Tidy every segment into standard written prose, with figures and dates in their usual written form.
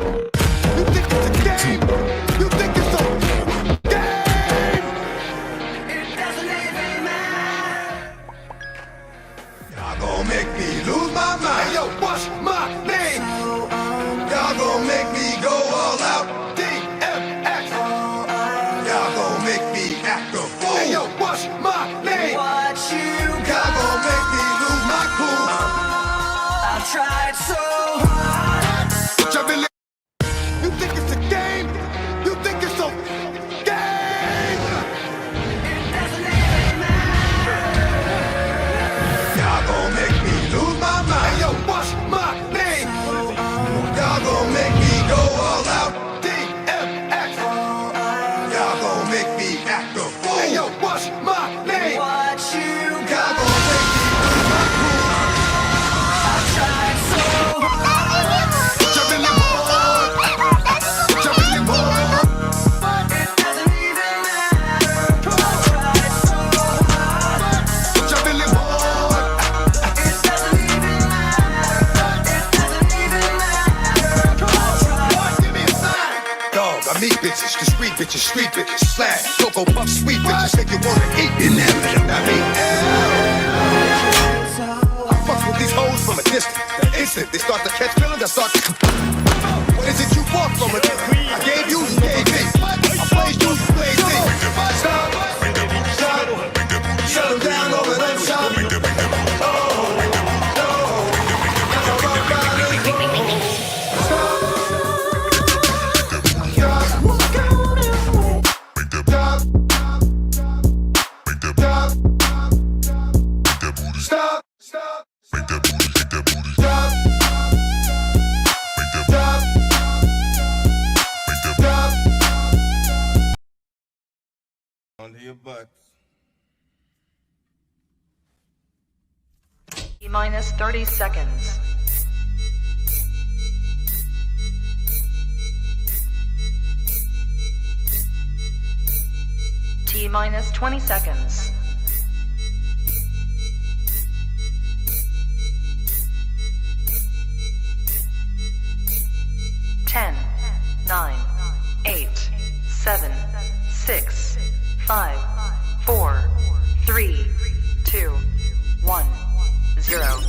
You think it's a game? You think it's a game? It doesn't even matter. Y'all gon' make me lose my mind. Hey, yo, what's my name? Y'all gon' make me go all out. DMX. Y'all gon' make me act a fool. Hey, yo, what's my name? Y'all gon' make me lose my cool. I've tried so hard. You think it's a game? You think it's a game? It doesn't even matter. Y'all gon' make me lose my mind. Hey, yo, what's my name? Y'all gon' make me go all out. DMX. Y'all gon' make me act a fool. Hey, yo, what's my name? Y'all gon' make me lose my cool. I tried so hard. Jumping the board. Jumping the board. It doesn't even matter. I tried so hard. Jumping the board. It doesn't even matter. It doesn't even matter. Boy, give me a sign. Dog, I meet bitches, the street bitches, slash, Cocoa Puff, sweet bitches, make you wanna eat in them. I mean, I fuck with these hoes from a distance. The instant they start to catch feelings, I start to. What is it you want from it? I gave you, you gave me. I played you, you played me. Stop, stop, shut them down over them, stop. Stop, stop, make that booty, make that booty. Stop, stop, make that booty. Under your butt. Minus 30 seconds. T minus 20 seconds. 10, 9, 8, 7, 6, 5, 4, 3, 2, 1, 0.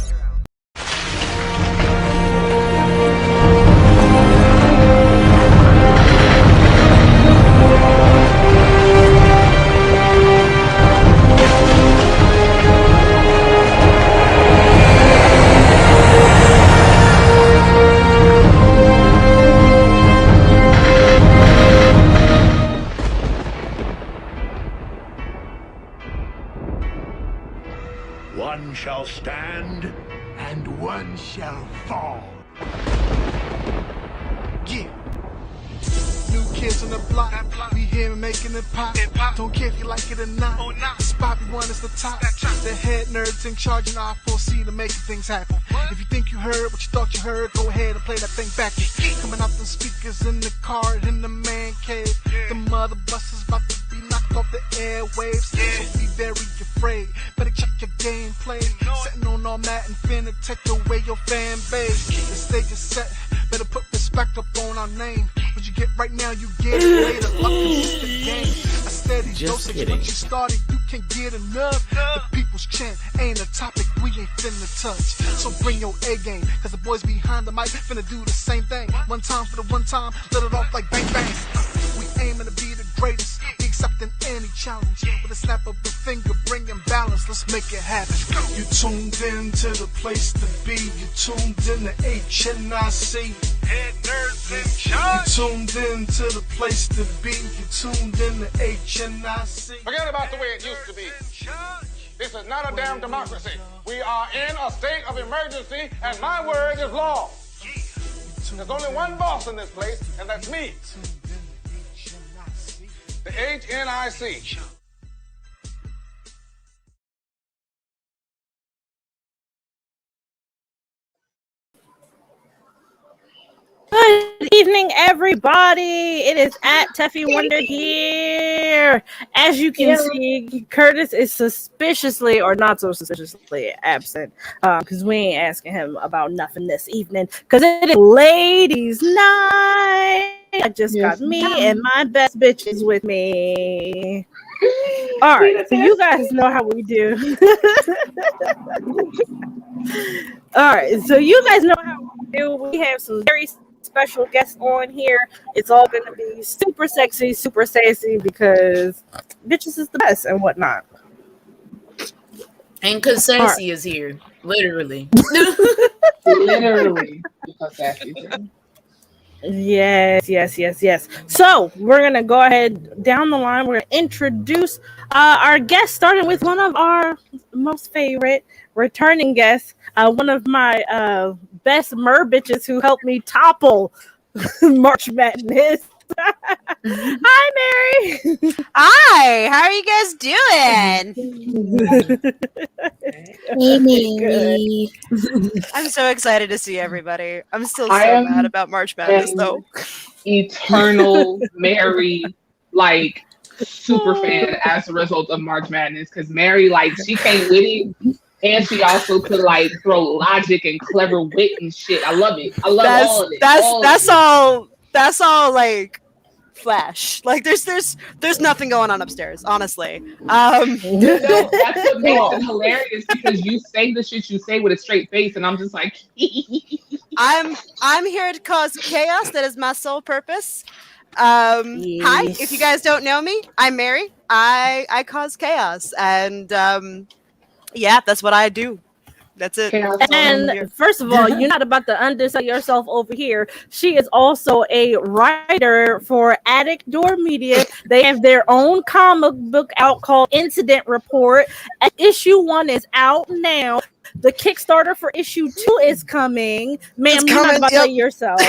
One shall stand, and one shall fall. Yeah. New kids on the block, we here making it pop. Don't care if you like it or not. The spot we want is the top. The head nerds in charge and R4C to making things happen. If you think you heard what you thought you heard, go ahead and play that thing back. Coming out the speakers in the car in the man cave. The mother bus is about to be knocked off the airwaves. So be very afraid. Better check your gameplay. Sitting on all that and finna take away your fan base. The stage is set. Better put respect up on our name. What you get right now, you get it later. Up is the game. A steady dosage. Once you started, you can't get enough. The people's chant ain't a topic we ain't finna touch. So bring your A game, cause the boys behind the mic finna do the same thing. One time for the one time, let it off like bang bang. We aiming to be the greatest. We accepting any challenge. With a snap of the finger, bringing balance. Let's make it happen. You tuned in to the place to be. You tuned in to HNIC. Head nerds in charge. You tuned in to the place to be. You tuned in to HNIC. Forget about the way it used to be. This is not a damn democracy. We are in a state of emergency, and my word is law. There's only one boss in this place, and that's me. The HNIC. Good evening, everybody. It is at Teffy Wonder here. As you can see, Curtis is suspiciously or not so suspiciously absent because we ain't asking him about nothing this evening because it is ladies' night. I just got me and my best bitches with me. All right, so you guys know how we do. All right, so you guys know how we do. We have some very special guests on here. It's all going to be super sexy, super sassy because bitches is the best and whatnot. And because Sassy is here, literally. Literally, because Sassy's here. Yes. So we're gonna go ahead down the line. We're gonna introduce our guest, starting with one of our most favorite returning guests, one of my best mer bitches who helped me topple March Madness. Hi, Mary. Hi, how are you guys doing? Hey, Mary. I'm so excited to see everybody. I'm still so mad about March Madness, though. Eternal Mary, like, super fan as a result of March Madness because Mary, like, she came with it. And she also could like throw logic and clever wit and shit. I love it. I love all of it. That's all like flash. Like there's nothing going on upstairs, honestly. No, that's what makes it hilarious because you say the shit you say with a straight face, and I'm just like, I'm here to cause chaos. That is my sole purpose. Hi, if you guys don't know me, I'm Mary. I cause chaos, and yeah, that's what I do. That's it. And first of all, you're not about to undersell yourself over here. She is also a writer for Attic Door Media. They have their own comic book out called Incident Report. Issue 1 is out now. The Kickstarter for issue 2 is coming. Ma'am, you're not about to say yourself.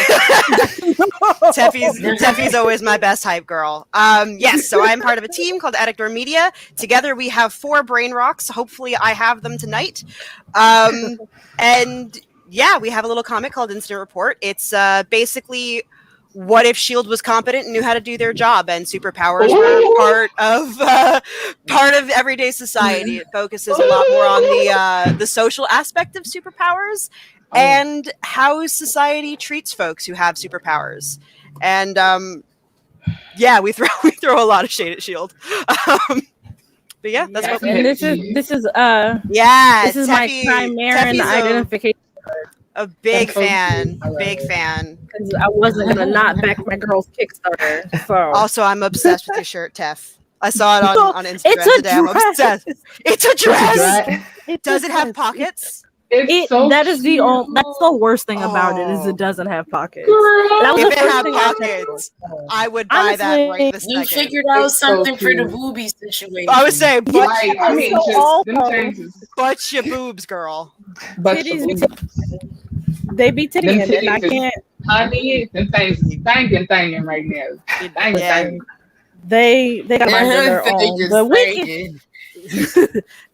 Teffy's always my best hype girl. Yes, so I'm part of a team called Attic Door Media. Together we have 4 brain rocks. Hopefully I have them tonight. And yeah, we have a little comic called Incident Report. It's basically what if S.H.I.E.L.D. was competent and knew how to do their job, and superpowers were part of everyday society. It focuses a lot more on the social aspect of superpowers and how society treats folks who have superpowers. And yeah, we throw a lot of shade at S.H.I.E.L.D. But yeah, that's what we do. This is my Chimeran identification. A big fan. Because I wasn't gonna not back my girl's Kickstarter. So also, I'm obsessed with your shirt, Teff. I saw it on Instagram today. I'm obsessed. It's a dress. Does it have pockets? That's the worst thing about it is it doesn't have pockets. If it had pockets, I would buy that right this second. You figured out something for the booby situation. I would say, but just your boobs, girl. They be tittying, and I can't. Honey, them things is banging right now. Banging. They got their own. But we can,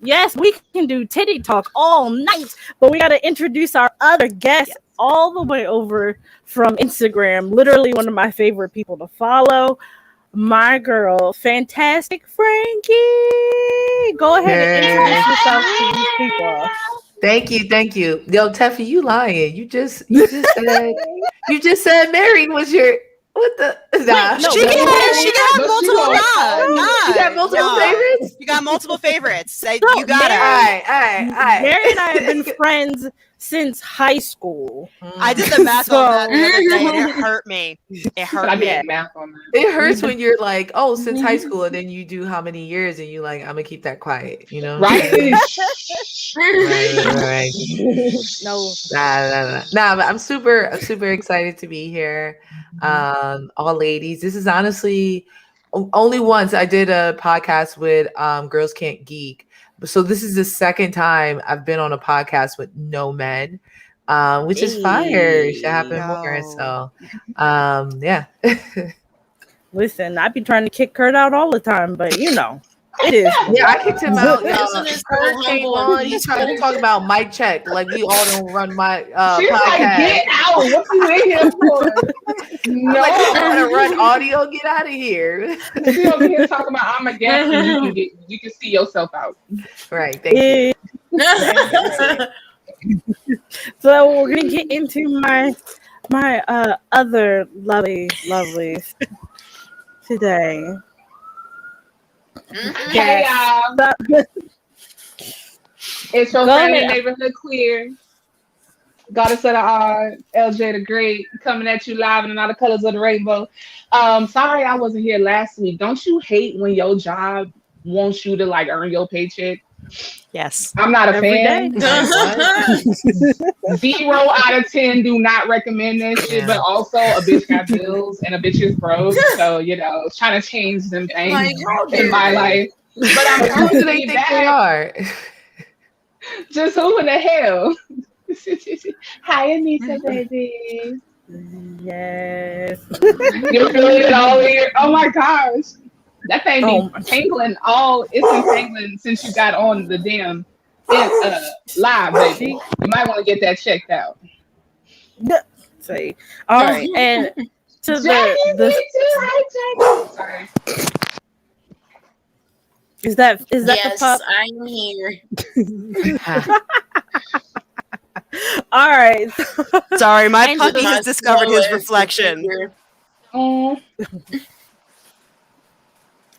yes, we can do titty talk all night. But we got to introduce our other guest all the way over from Instagram. Literally one of my favorite people to follow. My girl, Fantastic Frankie. Go ahead and introduce yourself to these people. Thank you. Yo, Teffy, you lying. You just said Mary was your nah. She got multiple You got multiple favorites? You got multiple favorites. You got it. All right. Mary and I have been friends since high school. I did the math on that the other day and it hurt me. It hurt me. It hurts when you're like, oh, since high school, and then you do how many years, and you like, I'm gonna keep that quiet, you know? Right. Right. No. Nah, but I'm super excited to be here. All ladies. This is honestly only once I did a podcast with Girls Can't Geek. So this is the second time I've been on a podcast with no men, which is fire. Should happen more. So, yeah. Listen, I be trying to kick Kurt out all the time, but you know, it is. Yeah, I kicked him out. Kurt came on. He's trying to talk about mic check, like we all don't run my podcast. Like, get out! What you in here for? No, I'm gonna run audio. Get out of here. she over here talking about I'm a guest and you can see yourself out. Right. Thank you. So we're gonna get into my other lovelies today. Hey y'all. It's your Go friendly ahead. neighborhood queer. Goddess of the art, LJ the Great, coming at you live in all the colors of the rainbow. Sorry I wasn't here last week. Don't you hate when your job wants you to like earn your paycheck? Yes. I'm not a Every fan. day. 0 out of 10 do not recommend that shit. Yeah. But also a bitch got bills and a bitch is broke. So, you know, trying to change them things Like, how in dare my they? life. But I'm Who do currently they think back. they are? Just who in the hell? Hi, Anissa, baby. Yes. You're feeling it all here. Oh my gosh. That thing be Oh, tangling it's been tangling since you got on the damn live, baby. You might want to get that checked out. see. All right, and to the Hi, Jackie. Sorry. is that the Yes, pup? I'm here. All right. Sorry, my Angela, puppy My has discovered his slow reflection. figure.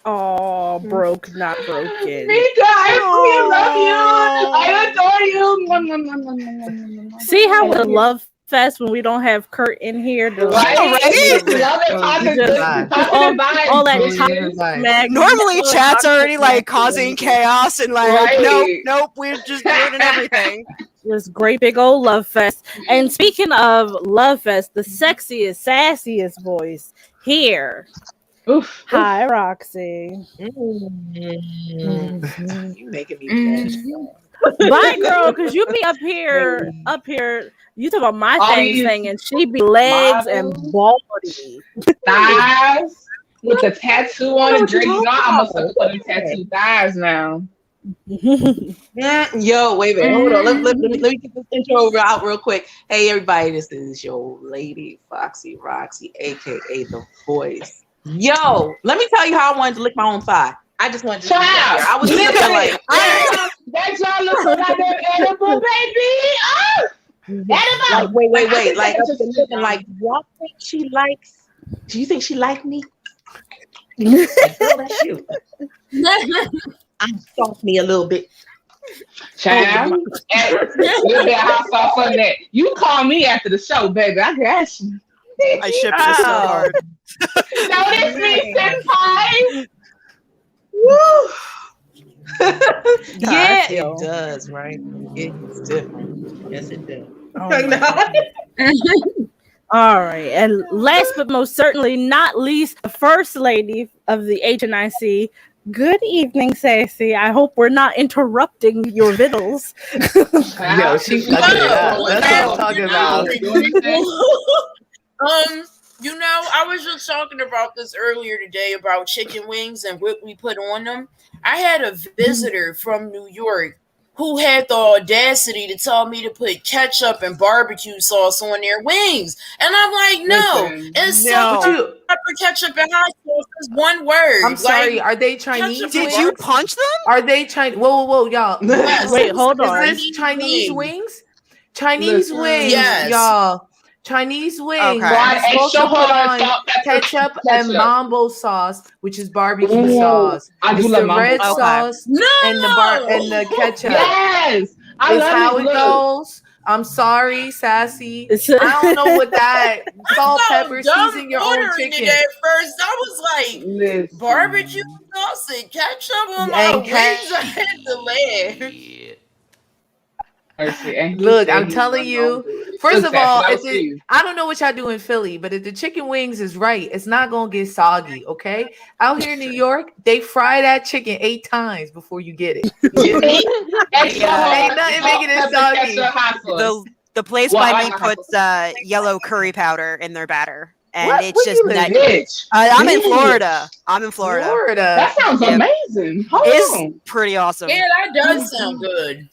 Oh, broke, not broken. Mika, I love you. I adore you. See how we love fest when we don't have Kurt in here? To Right? Love it, all that vibes. toxic smack. Normally, chat's already like smack. causing chaos and like, Right. nope, we're just ruining everything. This great big old love fest. And speaking of love fest, the sexiest, sassiest voice here. Oof. Hi, Roxy. You making me Bye, girl, because you be up here. You talk about my All thing these and she be legs and body. thighs with the tattoo on it. Girl, you know I'm a sucker for them tattoo thighs now. Yo, wait a minute. Hold on. Let me get this intro out real quick. Hey, everybody. This is your lady, Foxy Roxy, a.k.a. The Voice. Yo, let me tell you how I wanted to lick my own thigh. I just wanted to Child, I was looking like, that's y'all looking like that edible, baby. like wait. Like, I'm just looking like, y'all think she likes? Do you think she like me? Like, girl, that's you. I'm soft me a little bit. Child, little bit hot sauce on that. You call me after the show, baby. I got you. I shipped this so hard. Notice me, senpai. Woo! Yeah, feel. it does, right? It's different. Yes, it does. All right, and last but most certainly not least, the first lady of the HNIC. Good evening, Sassy. I hope we're not interrupting your vittles. Yo, she fucking it up. That's what I'm talking about. You know, I was just talking about this earlier today about chicken wings and what we put on them. I had a visitor from New York who had the audacity to tell me to put ketchup and barbecue sauce on their wings. And I'm like, no, it's so pepper, ketchup, and hot sauce is one word. I'm sorry, are they Chinese? Did you punch them? Are they Chinese? Whoa, y'all. Yes. Wait, hold on. Is this Chinese wings? Chinese wings, Yes. y'all. Chinese wings. Okay. You're supposed to put on ketchup and mambo sauce, which is barbecue sauce. I do It's love the mambo red sauce. sauce and the ketchup. Yes, I It's love how it look. goes. I'm sorry, Sassy. It's- I don't know what that salt, I pepper, dumb season your own ordering chicken. it at first. I was like, Listen. barbecue sauce and ketchup on my And wings. I had to laugh. Look, I'm telling you. First of all, that was you. I don't know what y'all do in Philly, but if the chicken wings is right, it's not gonna get soggy. Okay, out here in New York, they fry that chicken 8 times before you get it. Ain't nothing making it soggy. The place Well, by I me like puts yellow curry powder in their batter, and What? it's Where just you live? Bitch. I'm in Bitch. Florida. I'm in Florida. That sounds Yeah. amazing. Hold It's on. pretty awesome. Yeah, that does sound good.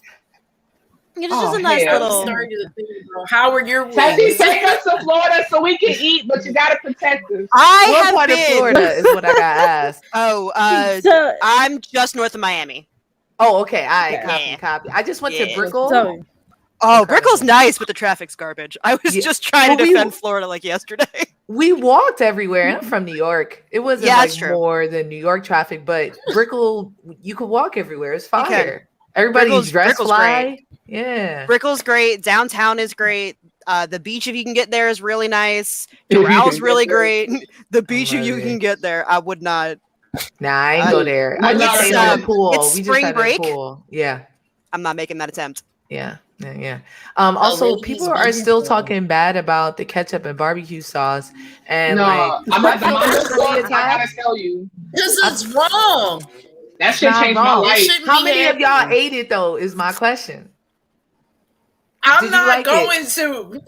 It's just a nice hell. little. Sorry to think about Howard, your Tati, wings. take us to Florida so we can eat, but you gotta protect us. I What have part of been. Florida is what I got asked? Oh, So, I'm just north of Miami. Oh, okay. All right. Yeah. Copy. I just went to Yeah. Brickell. so Oh, Incredible. Brickell's nice, but the traffic's garbage. I was Yeah. just trying Well, to we- defend Florida like yesterday. We walked everywhere. And I'm from New York. It wasn't Yeah, like that's true. more than New York traffic, but Brickell, you could walk everywhere. It's You can. fire. Everybody's dressed Brickell's fly. great. Yeah. Brickell's great. Downtown is great. The beach, if you can get there, is really nice. Doral really great. The beach, if you love can it. get there, I would not. Nah, I ain't go there. I It's, just stayed in the pool. it's We just spring had a break. pool. Yeah. I'm not making that attempt. Yeah. Also, ladies, people are still wonderful. talking bad about the ketchup and barbecue sauce, and No, like I'm at the manga Actually, store. it's I gotta not- tell you, This is wrong. that shit Nah, changed my wrong. It life. shouldn't how be many of y'all happening. ate it though? Is my question. I'm Did you not like it? going to.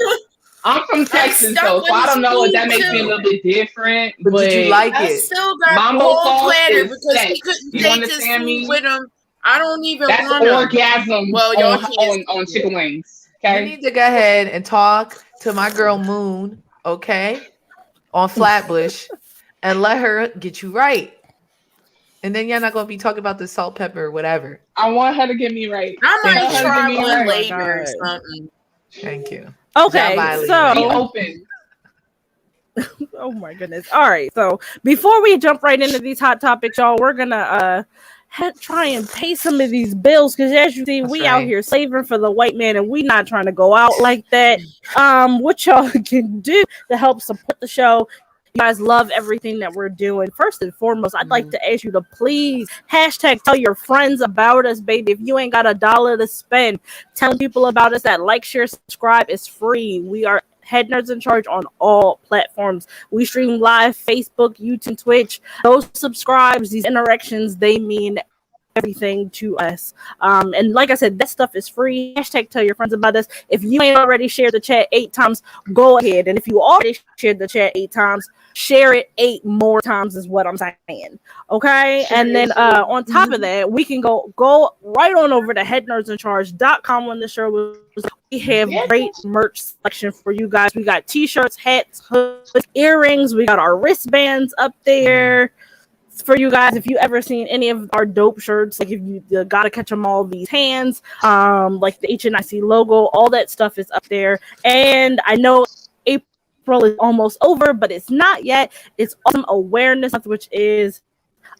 I'm from Texas, stuck though, so I don't know if that with makes me a food, little bit different. But did you like I it? still got Mambo the whole sauce platter is because he sex. couldn't You take his understand food me? with him. I don't even That's want to. orgasm Well, y'all on, can't. on chicken wings. You Okay. need to go ahead and talk to my girl Moon, okay, on Flatbush, and let her get you right. And then you're not gonna be talking about the salt, pepper, whatever. I want her to get me right. I might Thank you. try Give me one a later or God. something. Thank you. okay, John Be so open. oh my goodness. All right, so before we jump right into these hot topics, y'all, we're gonna try and pay some of these bills because as you see, That's we out right. here slaving for the white man, and we not trying to go out like that. What y'all can do to help support the show? You guys love everything that we're doing. First and foremost, I'd like to ask you to please hashtag tell your friends about us, baby. If you ain't got $1 to spend, telling people about us that like, share, subscribe is free. We are Head Nerds in Charge on all platforms. We stream live, Facebook, YouTube, Twitch. Those subscribes, these interactions, they mean everything to us. And like I said, that stuff is free. Hashtag tell your friends about us. If you ain't already shared the chat 8 times, go ahead. And if you already shared the chat 8 times, share it 8 more times is what I'm saying. Okay. And then on top of that, we can go right on over to headnerdsincharge.com when the show was. We have great merch selection for you guys. We got t-shirts, hats, hoods, earrings. We got our wristbands up there for you guys. If you ever seen any of our dope shirts, like if you gotta catch them all these hands, like the HNIC logo, all that stuff is up there. And I know April is almost over, but it's not yet. It's Autism Awareness Month, which is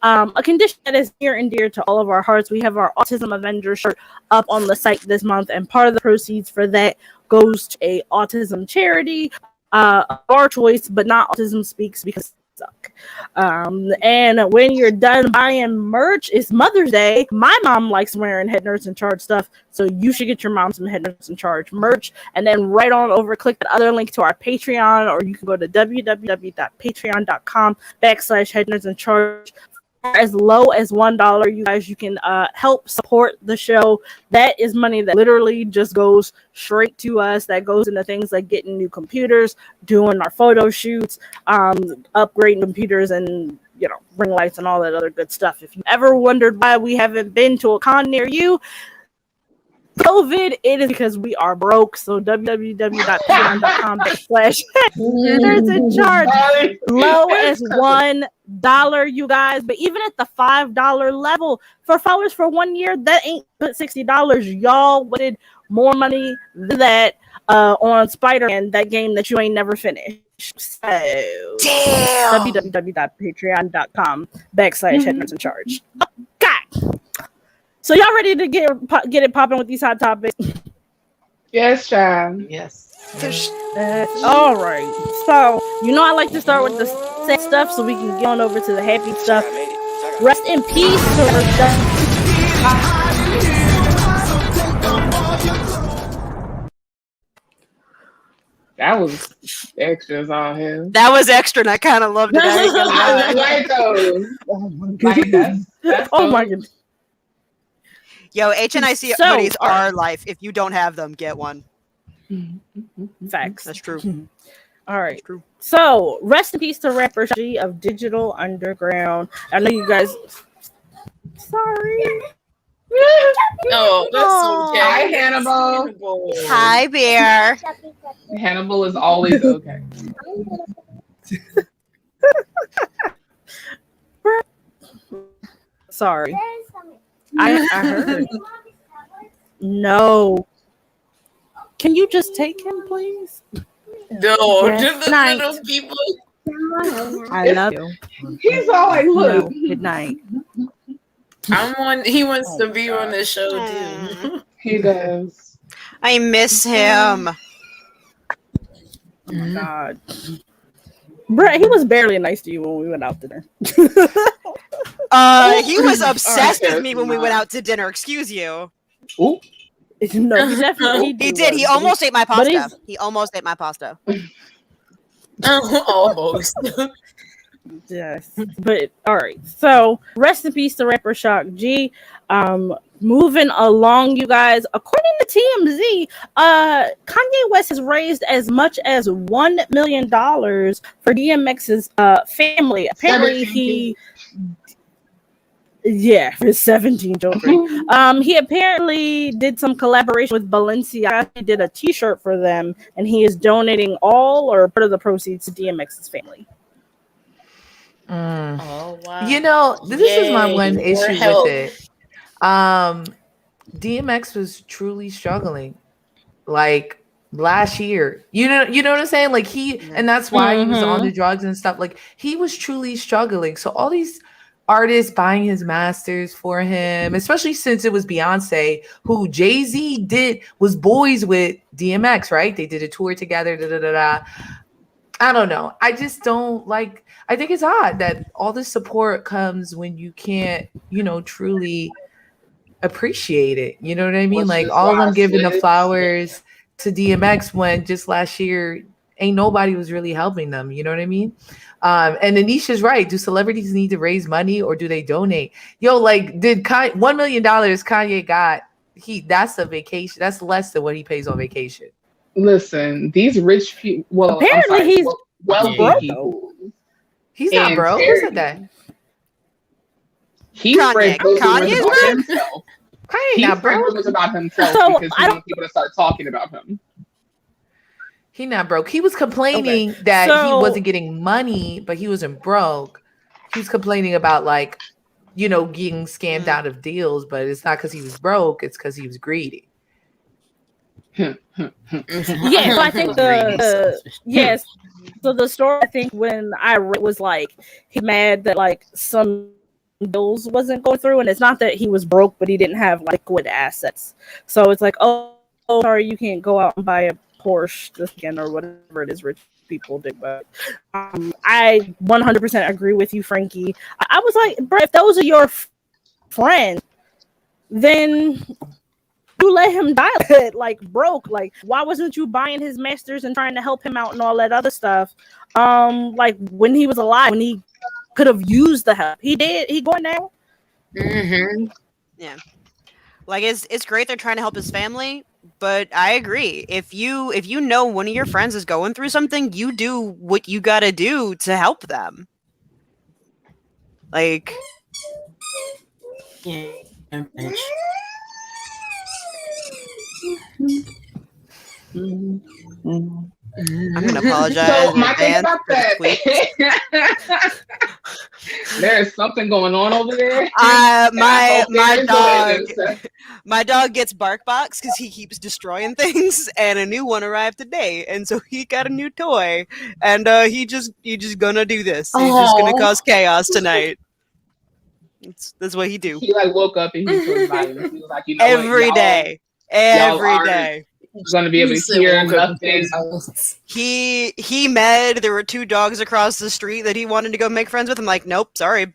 a condition that is near and dear to all of our hearts. We have our Autism Avenger shirt up on the site this month, and part of the proceeds for that goes to a autism charity, our choice, but not Autism Speaks because suck. And when you're done buying merch, it's Mother's Day. My mom likes wearing Head Nerds in Charge stuff, so you should get your mom some Head Nerds in Charge merch. And then right on over, click the other link to our Patreon, or you can go to www.patreon.com/Head Nerds in Charge. As low as $1, you guys, you can help support the show. That is money that literally just goes straight to us. That goes into things like getting new computers, doing our photo shoots, upgrading computers, and ring lights and all that other good stuff. If you ever wondered why we haven't been to a con near you, COVID, it is because we are broke. So www.patreon.com/Nerds in Charge. Low as $1, you guys. But even at the $5 level, for followers for 1 year, that ain't but $60. Y'all wanted more money than that on Spider-Man, that game that you ain't never finished. So www.patreon.com/Head Nerds in Charge. God. So y'all ready to get it popping with these hot topics? Yes, child. Yes. All right. So I like to start with the sad stuff so we can get on over to the happy stuff. Rest in peace to That was extra as all hell. That was extra, and I kind of loved it. I ain't gonna lie. Right though. Oh my Like, goodness. that's Oh my goodness. Yo, HNIC So- hoodies are life. If you don't have them, get one. Facts. That's true. All right. So, rest in peace to rapper G of Digital Underground. I know you guys. Sorry. Oh, that's okay. Hi, Hannibal. Hannibal. Hi, Bear. Hannibal is always okay. Sorry. I heard. No. Can you just take him, please? No, Yes. just the Night. little people. I love you. He's all like, No. look. Good night. He wants to be on the show too. He does. I miss him. Oh my God. Brett, he was barely nice to you when we went out to dinner. He was obsessed with me when we went out to dinner. Excuse you. Ooh. No, he definitely He did. He almost ate my but pasta. he's- He almost ate my pasta. Almost. Yes, but all right. So rest in peace to rapper Shock G. Moving along, you guys. According to TMZ, Kanye West has raised as much as $1 million for DMX's family. Apparently, for his 17 children. He apparently did some collaboration with Balenciaga. He did a T-shirt for them, and he is donating all or part of the proceeds to DMX's family. Oh wow. You know, this is my one Yay, issue more help. with it. DMX was truly struggling, like last year. You know what I'm saying? Like and that's why he was on the drugs and stuff. Like he was truly struggling. So all these artists buying his masters for him, especially since it was Beyonce, who Jay-Z was boys with DMX, right? They did a tour together. I don't know. I just don't like. I think it's odd that all this support comes when you can't, truly appreciate it. You know what I mean? Which Like is all of why them giving the Swizz- flowers to DMX when just last year ain't nobody was really helping them. You know what I mean? And Anisha's right. Do celebrities need to raise money or do they donate? Yo, like did $1 million Kanye got? That's a vacation. That's less than what he pays on vacation. Listen, these rich people. Well, Apparently, I'm sorry, he's wealthy broke, people. He's not And broke. Who Terry- said that? He Kanye. spread those rumors Kanye's about broke? himself. Kanye He not spread broke. rumors about himself So, because I he don't- wants people to start talking about him. He not broke. He was complaining that he So- wasn't getting money, but he wasn't broke. He was complaining about getting scammed out of deals, but it's not because he was broke. It's because he was greedy. Yeah, so I think yes. So the story, I think, when I read was like he mad that like some bills wasn't going through, and it's not that he was broke, but he didn't have liquid assets. So it's like, oh, sorry, you can't go out and buy a Porsche this weekend or whatever it is rich people do. But I 100% agree with you, Frankie. I was like, bro, if those are your friends, then you let him die like broke. Like, why wasn't you buying his masters and trying to help him out and all that other stuff? Like when he was alive, when he could have used the help. He did. He going now. Yeah. Like it's great they're trying to help his family, but I agree. If you know one of your friends is going through something, you do what you got to do to help them. Like Yeah. I'm gonna apologize. So in my thing advance about for the that, tweet. there's something going on over there. My dog gets bark box because he keeps destroying things, and a new one arrived today, and so he got a new toy, and he just gonna do this. He's just gonna cause chaos tonight. That's what he do He woke up and he was violence. He was like, you know every what, day. Every day. Gonna be able to hear nothing. He med. There were 2 dogs across the street that he wanted to go make friends with. I'm like, nope, sorry,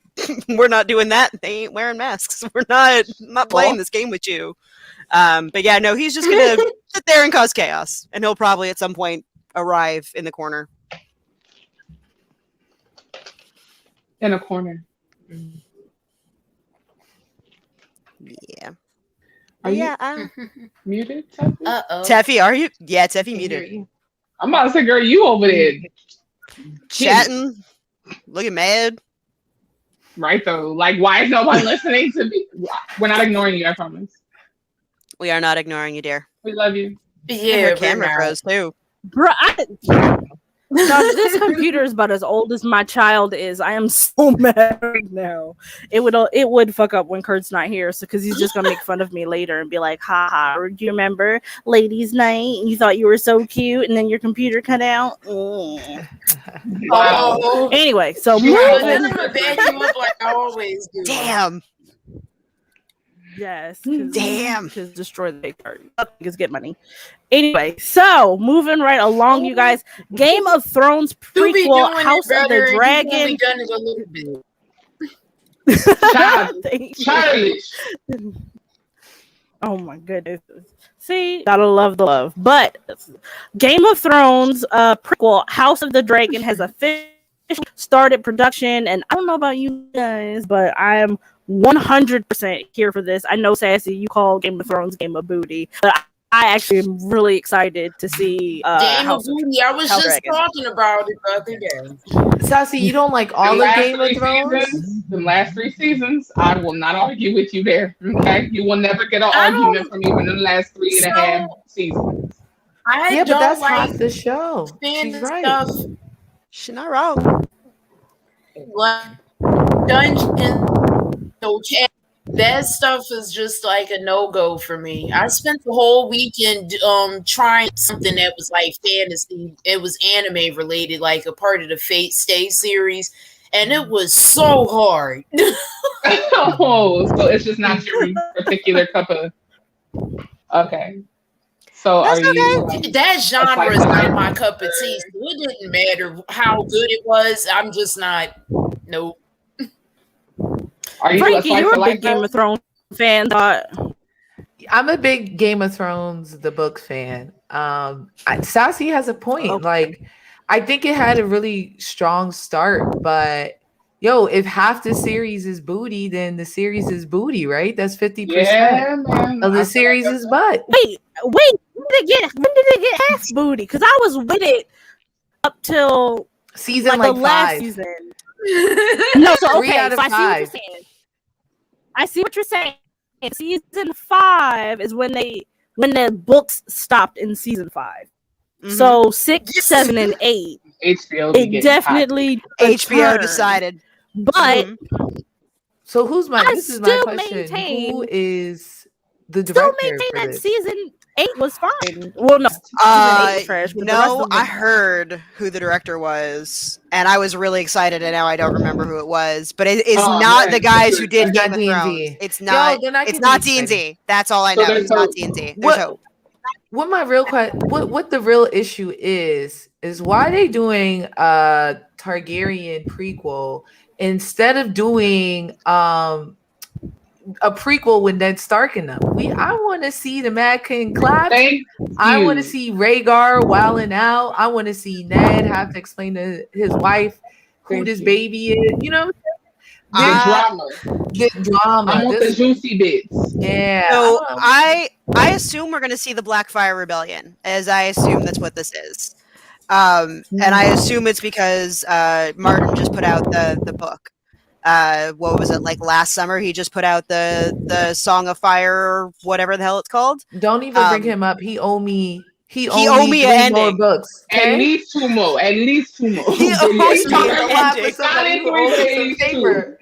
we're not doing that. They ain't wearing masks. We're not playing this game with you. But yeah, no, he's just gonna sit there and cause chaos, and he'll probably at some point arrive in the corner. In a corner. Yeah. Are you muted, Teffy? Uh-oh. Teffy, are you? Yeah, Teffy muted. I'm about to say, girl, you over there Chatting, looking mad. Right though. Like, why is nobody listening to me? We're not ignoring you, I promise. We are not ignoring you, dear. We love you. And Yeah, her we're camera not. froze too. Bruh, no, this computer is about as old as my child is. I am so mad right now. It would fuck up when Kurt's not here, so because he's just gonna make fun of me later and be like, "Ha ha! Do you remember ladies' night? And you thought you were so cute, and then your computer cut out." Wow. Oh, Anyway, so You but have then moving. I'm gonna back you up like I always do. Damn. Yes, Damn. because destroy the big part. Because get money. Anyway, so moving right along, you guys. Game of Thrones You be prequel, doing House it of better, the and you've only Dragon. done it a little bit. Childish. Oh my goodness. See, gotta love the love. But Game of Thrones prequel, House of the Dragon, has officially started production, and I don't know about you guys, but I am 100% here for this. I know, Sassy, you call Game of Thrones Game of Booty, but I actually am really excited to see Game of House of Booty. I was House just Dragon. talking about it the other day. Sassy, you don't like all The of last Game of 3 Thrones? seasons, the last 3 seasons, I will not argue with you there. Okay, you will never get an I argument don't- from me in the last 3.5 seasons. I Yeah, but don't that's like half the show. She's fantasy right. stuff She's not wrong. like Dungeons. So that stuff is just like a no-go for me. I spent the whole weekend trying something that was like fantasy. It was anime related, like a part of the Fate Stay series, and it was so hard. Oh, so it's just not your particular cup of. Okay. So That's are you? That genre is Like- not my cup of tea. So it didn't matter how good it was. I'm just not. Nope. Are you Frankie, a you're a slice big Game of Thrones fan. I'm a big Game of Thrones, the book fan. Sassy has a point. Okay. Like, I think it had a really strong start, but yo, if half the series is booty, then the series is booty, right? That's 50% Yeah, man. of I the feel series like is butt. Wait. When did it get half booty? Because I was with it up till Season the like last 5. season. No, so 3 okay, out of so I see what 5. you're saying. I see what you're saying. Season 5 is when the books stopped in season 5. So 6, 7, and 8. HBO. be It getting definitely HBO returned. decided. But So who's my? I This is my still question. maintain- Who is the still director maintain for that this? season 8 was fine. Well, no, season 8 was trash. But the rest No, of them- I heard who the director was, and I was really excited, and now I don't remember who it was. But it is Oh, not man. the guys who It's did not Game of D&D. Thrones. It's Yo, not. then I It's can not be D&D. That's all I So know. there's It's not hope. D&D. There's hope. What my real what the real issue is why they doing a Targaryen prequel instead of doing a prequel with Ned Stark in them. I want to see the Mad King clap. Thank I want to you. see Rhaegar wilding out. I want to see Ned have to explain to his wife who Thank this you. baby is. You know, The drama. the drama. I want the juicy bits. Yeah. So don't know. I assume we're going to see the Blackfire Rebellion, as I assume that's what this is. And I assume it's because Martin just put out the book. What was it, like last summer? He just put out the Song of Fire, or whatever the hell it's called. Don't even bring him up. He owe me. He owe me an 3 more ending. books. At Okay? least 2 more. At least 2 more. He owes me Talking an a lot for ending. somebody who owes us some paper.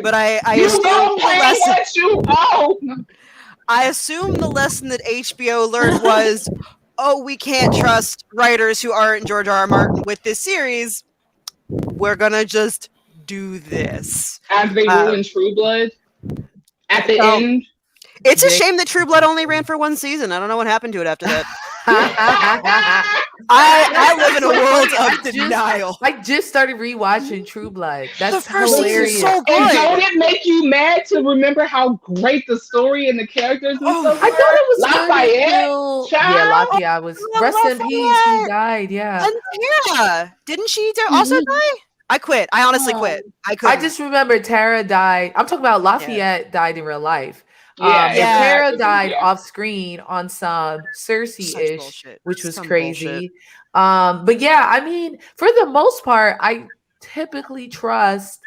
But I You assume don't the pay lesson. what you owe. I assume the lesson that HBO learned was, oh, we can't trust writers who aren't George R. R. Martin with this series. We're gonna just do this. As they do in True Blood. At the end. It's a shame that True Blood only ran for 1 season. I don't know what happened to it after that. I live in a world of denial. I just started rewatching True Blood. That's The first season's hilarious. so And good. don't it make you mad to remember how great the story and the characters and stuff I thought it was Lafayette, good until child. yeah, Lafayette was love rest in peace. He Lafayette. died. Yeah, And Tara, didn't she also die? I quit. I honestly quit. I couldn't. I just remember Tara died. I'm talking about Lafayette died in real life. Yeah, And yeah. Tara died Yeah. off screen on some Such Cersei-ish, bullshit. which was Some crazy. But yeah, I mean, for the most part, I typically trust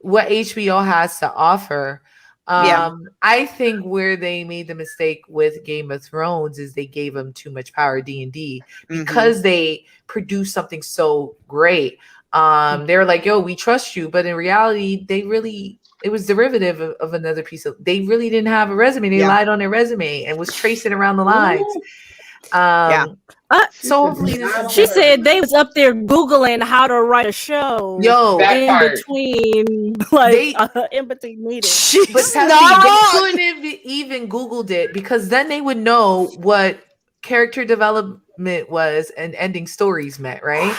what HBO has to offer. Yeah. I think where they made the mistake with Game of Thrones is they gave them too much power, D&D, because they produced something so great. They were like, yo, we trust you, but in reality it was derivative of another piece of, they really didn't have a resume. They lied on their resume and was tracing around the lines. So hopefully this is She said they was up there Googling how to write a show. Yo, in between, like in between meetings. But they couldn't have even Googled it, because then they would know what character development was and ending stories meant, right?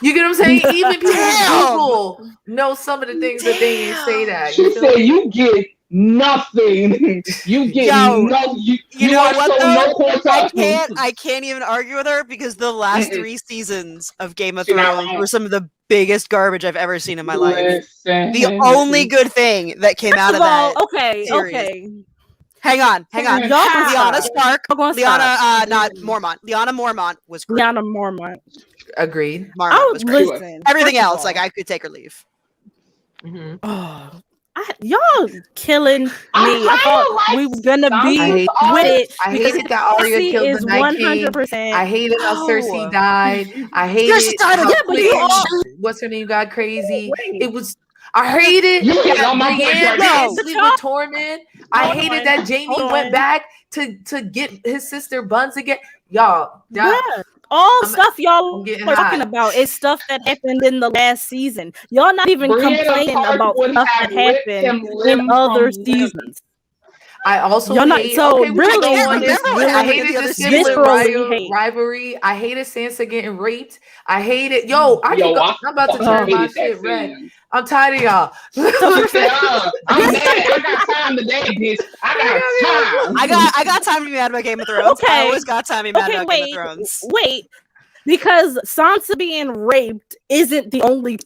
You get what I'm saying? Even people who Google know some of the things that they didn't say that. She said you get nothing. You get you know what though? I can't even argue with her, because the last 3 seasons of Game of Thrones were some of the biggest garbage I've ever seen in my life. The only good thing that came out of that series. Hang on. Lyanna Stark. Not Mormont. Lyanna Mormont was great. Lyanna Mormont. Agreed. Mormont was great. Everything else, like, I could take or leave. Y'all killing me. I thought we were gonna be with it. I hated that Arya killed the Night King. 100%. I hated how Cersei died. I hated how what's her name got crazy. It was. I hated that sleep with Tormund. I hated that Jamie went back to get his sister Buns again. Y'all, all stuff y'all are talking about is stuff that happened in the last season. Y'all not even complaining about stuff that happened in other seasons. I also hate, I hated the sibling rivalry. I hated Sansa getting raped. I hated I'm about to turn my shit red. I'm tired of y'all. I'm mad. I got time today, bitch. I got time to be mad about Game of Thrones. I always got time to be mad about Game of Thrones. Wait, because Sansa being raped isn't the only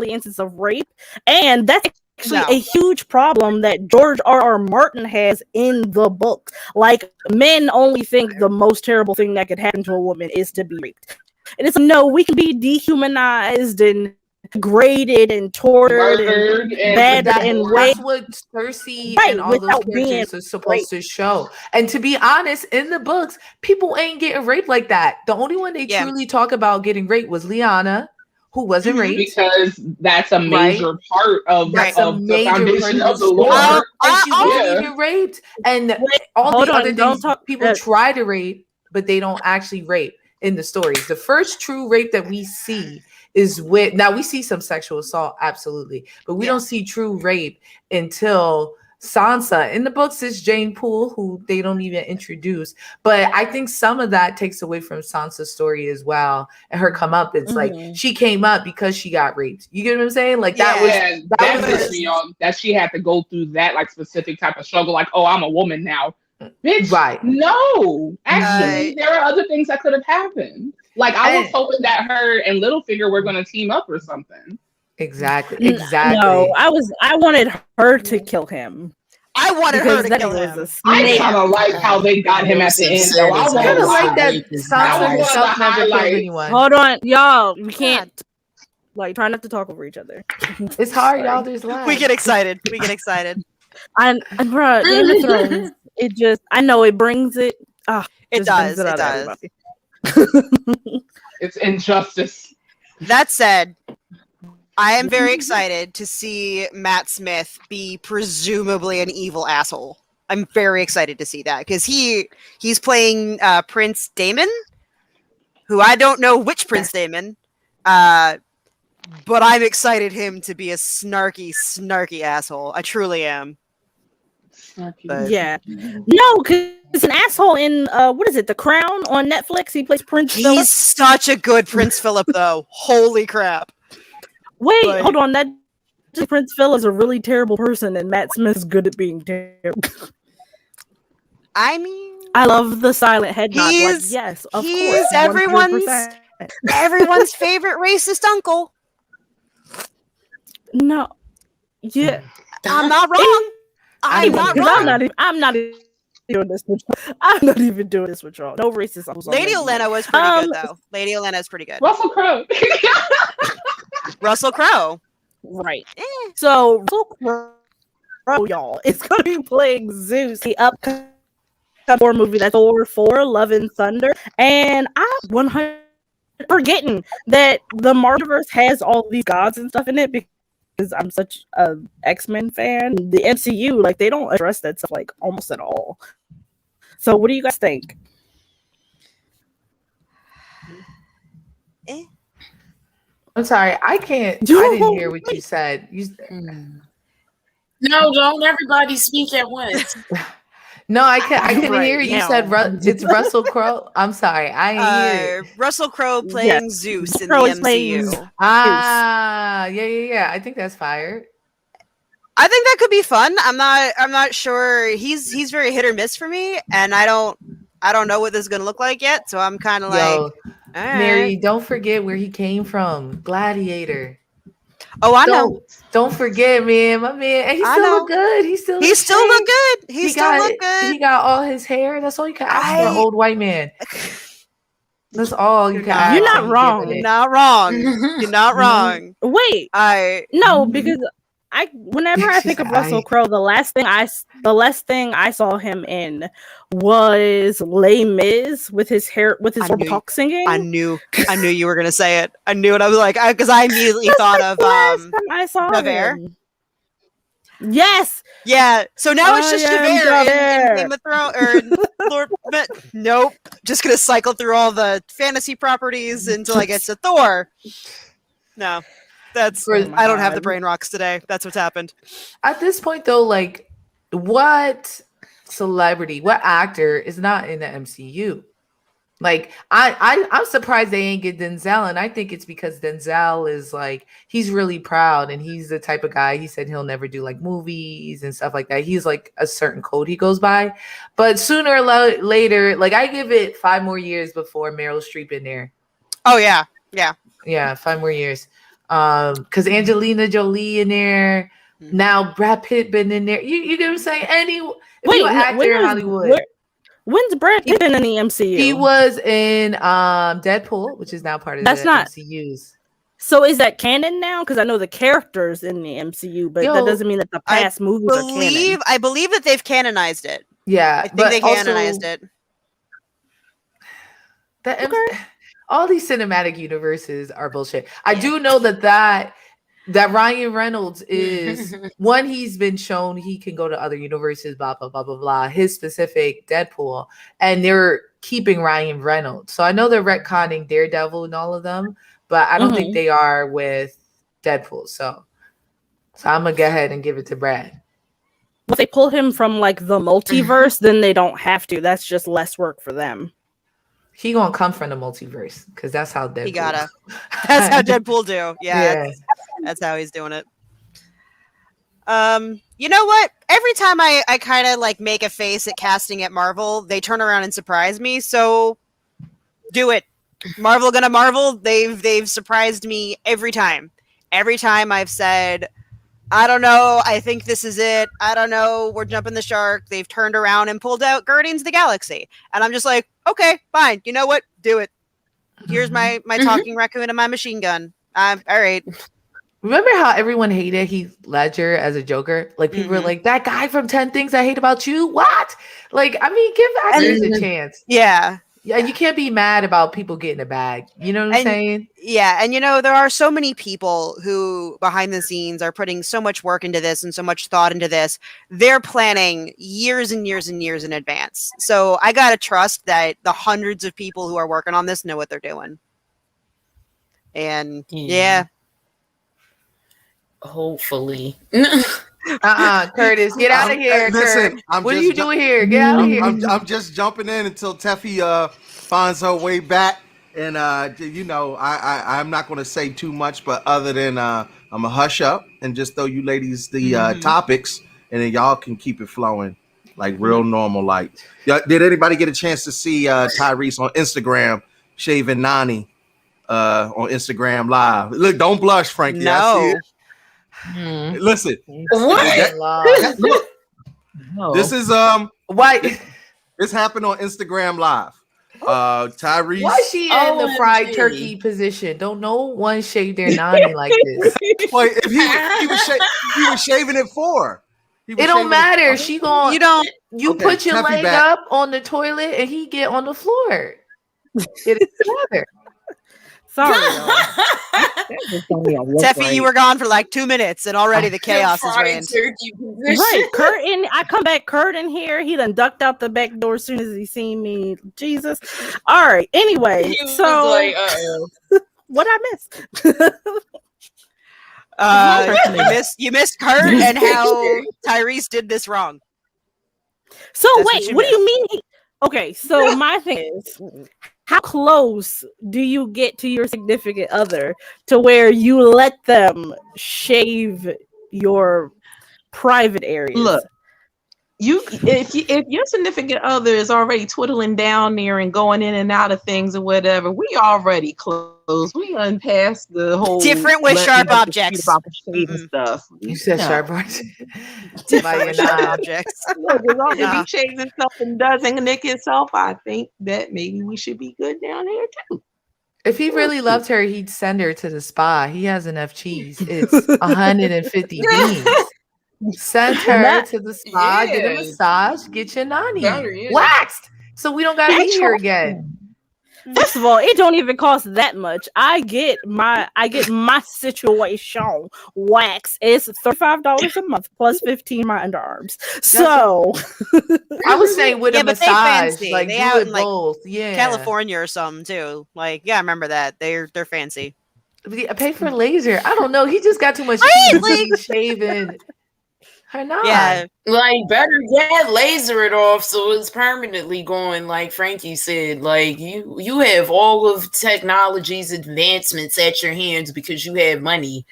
instance of rape, and that's actually a huge problem that George R.R. Martin has in the book. Like, men only think the most terrible thing that could happen to a woman is to be raped, and it's no, we can be dehumanized and degraded and tortured and bad and that's what Cersei and all those characters are supposed to show. And to be honest, in the books, people ain't getting raped like that. The only one they truly talk about getting raped was Lyanna, who wasn't raped, because that's a major part of the foundation of the lore. And she wasn't even raped. And all the other things people try to rape, but they don't actually rape in the stories. The first true rape that we see is with, now we see some sexual assault, absolutely, but we don't see true rape until Sansa. In the books, it's Jane Poole, who they don't even introduce. But I think some of that takes away from Sansa's story as well, and her come up. It's like she came up because she got raped. You get what I'm saying? Like that she had to go through that like specific type of struggle. Like, oh, I'm a woman now, bitch. Right? No, actually, there are other things that could have happened. Like, I was hoping that her and Littlefinger were going to team up or something. Exactly. No, I wanted her to kill him. I wanted her to kill him. I kind of like how they got him at the end. So I kind of like that Sansa herself never killed anyone. Hold on, y'all. We can't try not to talk over each other. It's hard, y'all. There's lies. We get excited. And bro, Game of Thrones. It just, I know it brings it. It does. It does. It's injustice. That said, I am very excited to see Matt Smith be presumably an evil asshole. I'm very excited to see that because he's playing Prince Daemon, who I don't know which Prince Daemon, but I'm excited him to be a snarky asshole. I truly am. But, yeah, no, because it's an asshole in what is it, The Crown on Netflix? He plays Prince Philip. He's such a good Prince Philip, though. Holy crap! Wait, hold on. That Prince Philip is a really terrible person, and Matt Smith's good at being terrible. I mean, I love the silent head nod. Like, yes, of course, everyone's favorite racist uncle. No, yeah, I'm not wrong. I'm not even doing this with y'all. I'm not even doing this with y'all. No racist uncles. Lady Olenna was pretty good, though. Lady Olenna is pretty good. Russell Crowe. Russell Crowe. Right. Eh. So Russell Crowe, y'all, is going to be playing Zeus, the upcoming Thor movie that's Thor 4, Love and Thunder. And I'm 100 forgetting that the Marvelverse has all these gods and stuff in it because I'm such a X-Men fan. The MCU, like, they don't address that stuff like almost at all. So what do you guys think? Eh. I'm sorry, I can't. I didn't hear what you said. No, don't everybody speak at once. No, I can't. I couldn't Right hear. You now. said it's Russell Crowe. I'm sorry, I didn't hear it. Russell Crowe playing Zeus in Crowe the is playing MCU. Zeus. Yeah. I think that's fire. I think that could be fun. I'm not sure. He's very hit or miss for me, and I don't know what this is gonna look like yet. So I'm kind of like, Yo, all right. Mary, don't forget where he came from. Gladiator. Oh, I know. Don't forget, man. My man, and he I still know. look good. He still He look still great. look good. He still got look good. He got all his hair. That's all you can ask for an old white man. That's all you can ask. You're not and he wrong. giving You're it. not wrong. You're not wrong. Wait, no, because whenever I think of Russell Crowe, the last thing I saw him in was Les Mis with his hair with his horrible talk singing. I knew you were gonna say it. I knew it. I was like, because I immediately thought of last time I saw Javert. him. Yes. Yeah. So now it's I just am Javert in Javert. Game of Thrones or Lord. Nope. Just gonna cycle through all the fantasy properties until I get to Thor. No, that's I don't have the brain rocks today. That's what's happened. At this point, though, like, what celebrity, what actor is not in the MCU? Like, I'm surprised they ain't get Denzel, and I think it's because Denzel is like, he's really proud, and he's the type of guy, he said he'll never do like movies and stuff like that. He's like a certain code he goes by, but sooner or later, like, I give it 5 more years before Meryl Streep in there. Oh yeah, 5 more years. Because Angelina Jolie in there, now Brad Pitt been in there. You get what I'm saying? If you're an actor in Hollywood. When's Brad Pitt been in the MCU? He was in Deadpool, which is now part of the MCU's. So is that canon now? Because I know the characters in the MCU, but that doesn't mean that the past movies are canon. I believe that they've canonized it. Yeah, I think they canonized it. All these cinematic universes are bullshit. I do know that Ryan Reynolds is one. He's been shown he can go to other universes. Blah blah blah blah blah. His specific Deadpool, and they're keeping Ryan Reynolds. So I know they're retconning Daredevil and all of them, but I don't think they are with Deadpool. So I'm gonna go ahead and give it to Brad. If they pull him from like the multiverse, then they don't have to. That's just less work for them. He gonna come from the multiverse because that's how Deadpool. He gotta. That's how Deadpool do. Yeah. That's how he's doing it. You know what? Every time I kind of like make a face at casting at Marvel, they turn around and surprise me. So do it. Marvel gonna Marvel. They've surprised me every time. Every time I've said, I don't know, I think this is it. I don't know, we're jumping the shark. They've turned around and pulled out Guardians of the Galaxy. And I'm just like, okay, fine. You know what? Do it. Here's my talking raccoon and my machine gun. All right. Remember how everyone hated Heath Ledger as a Joker? Like, people were like, that guy from 10 Things I Hate About You? What? Like, I mean, give actors a chance. Yeah. Yeah, you can't be mad about people getting a bag. You know what I'm saying? Yeah, and there are so many people who behind the scenes are putting so much work into this and so much thought into this. They're planning years and years and years in advance. So I gotta trust that the hundreds of people who are working on this know what they're doing. And yeah. Hopefully. Curtis, get out of here. Listen, what are you doing here? Get out of here. I'm just jumping in until Teffy finds her way back. And I'm not going to say too much, but other than I'm gonna hush up and just throw you ladies the topics, and then y'all can keep it flowing like real normal. Like, did anybody get a chance to see Tyrese on Instagram shaving Nani on Instagram Live? Look, don't blush, Frankie. No. I see it. Listen, look, this is why this happened on Instagram Live. Tyrese. Why is she in the fried OMG. turkey position? Don't no one shave their nani like this. Well, if he was shaving it for her. He was It don't shaving matter. She gon' you Okay, put your Teffy leg back. up on the toilet and he get on the floor. Get it together. Sorry, Teffy, you were gone for like 2 minutes, and already the chaos has Fried reigned. turkey right. Kurt in. I come back. Kurt in here. He done ducked out the back door as soon as he seen me. Jesus. All right. Anyway, He was so like, uh-oh. what I missed? You missed Kurt and how Tyrese did this wrong. So That's what wait, you what do you mean? Okay, so my thing is, how close do you get to your significant other to where you let them shave your private areas? Look, if your significant other is already twiddling down there and going in and out of things or whatever, we already close. We unpassed the whole Different with sharp letting up the objects. street about the shaving stuff. You said No. sharp objects. Different with sharp objects. Look, as long as Nah. he shaves himself and doesn't nick himself, I think that maybe we should be good down here too. If he really loved her, he'd send her to the spa. He has enough cheese. It's 150 beans. Send her to the spa, get a Yeah. massage, get your nani Better, yeah. waxed, so we don't gotta be here again. First of all, it don't even cost that much. I get my situation wax. It's $35 a month plus 15 my underarms. So I was saying with a but they massage, fancy. like They do out it in, like, both. Yeah, California or something too. Like, yeah, I remember that. They're fancy. Pay for laser. I don't know. He just got too much Right, cheese. like- He's shaving her nine. Yeah. Like, better yet, laser it off so it's permanently going, like Frankie said. Like, you have all of technology's advancements at your hands because you have money.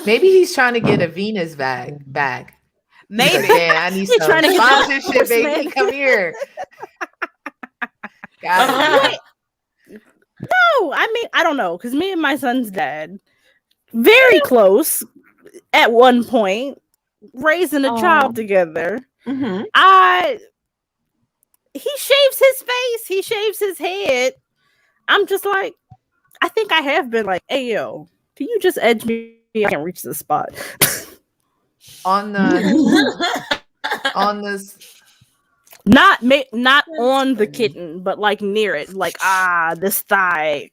Maybe he's trying to get a Venus bag. Maybe. He's like, man, I need He's some trying to get sponsorship, baby. endorsement. Come here. Got it. no, I mean I don't know because me and my son's dad very close at one point, raising a child together. Mm-hmm. He shaves his face, he shaves his head. I'm just like, I think I have been like, hey yo, can you just edge me? I can't reach the spot. On this. Not on the kitten, but like near it, like this thigh.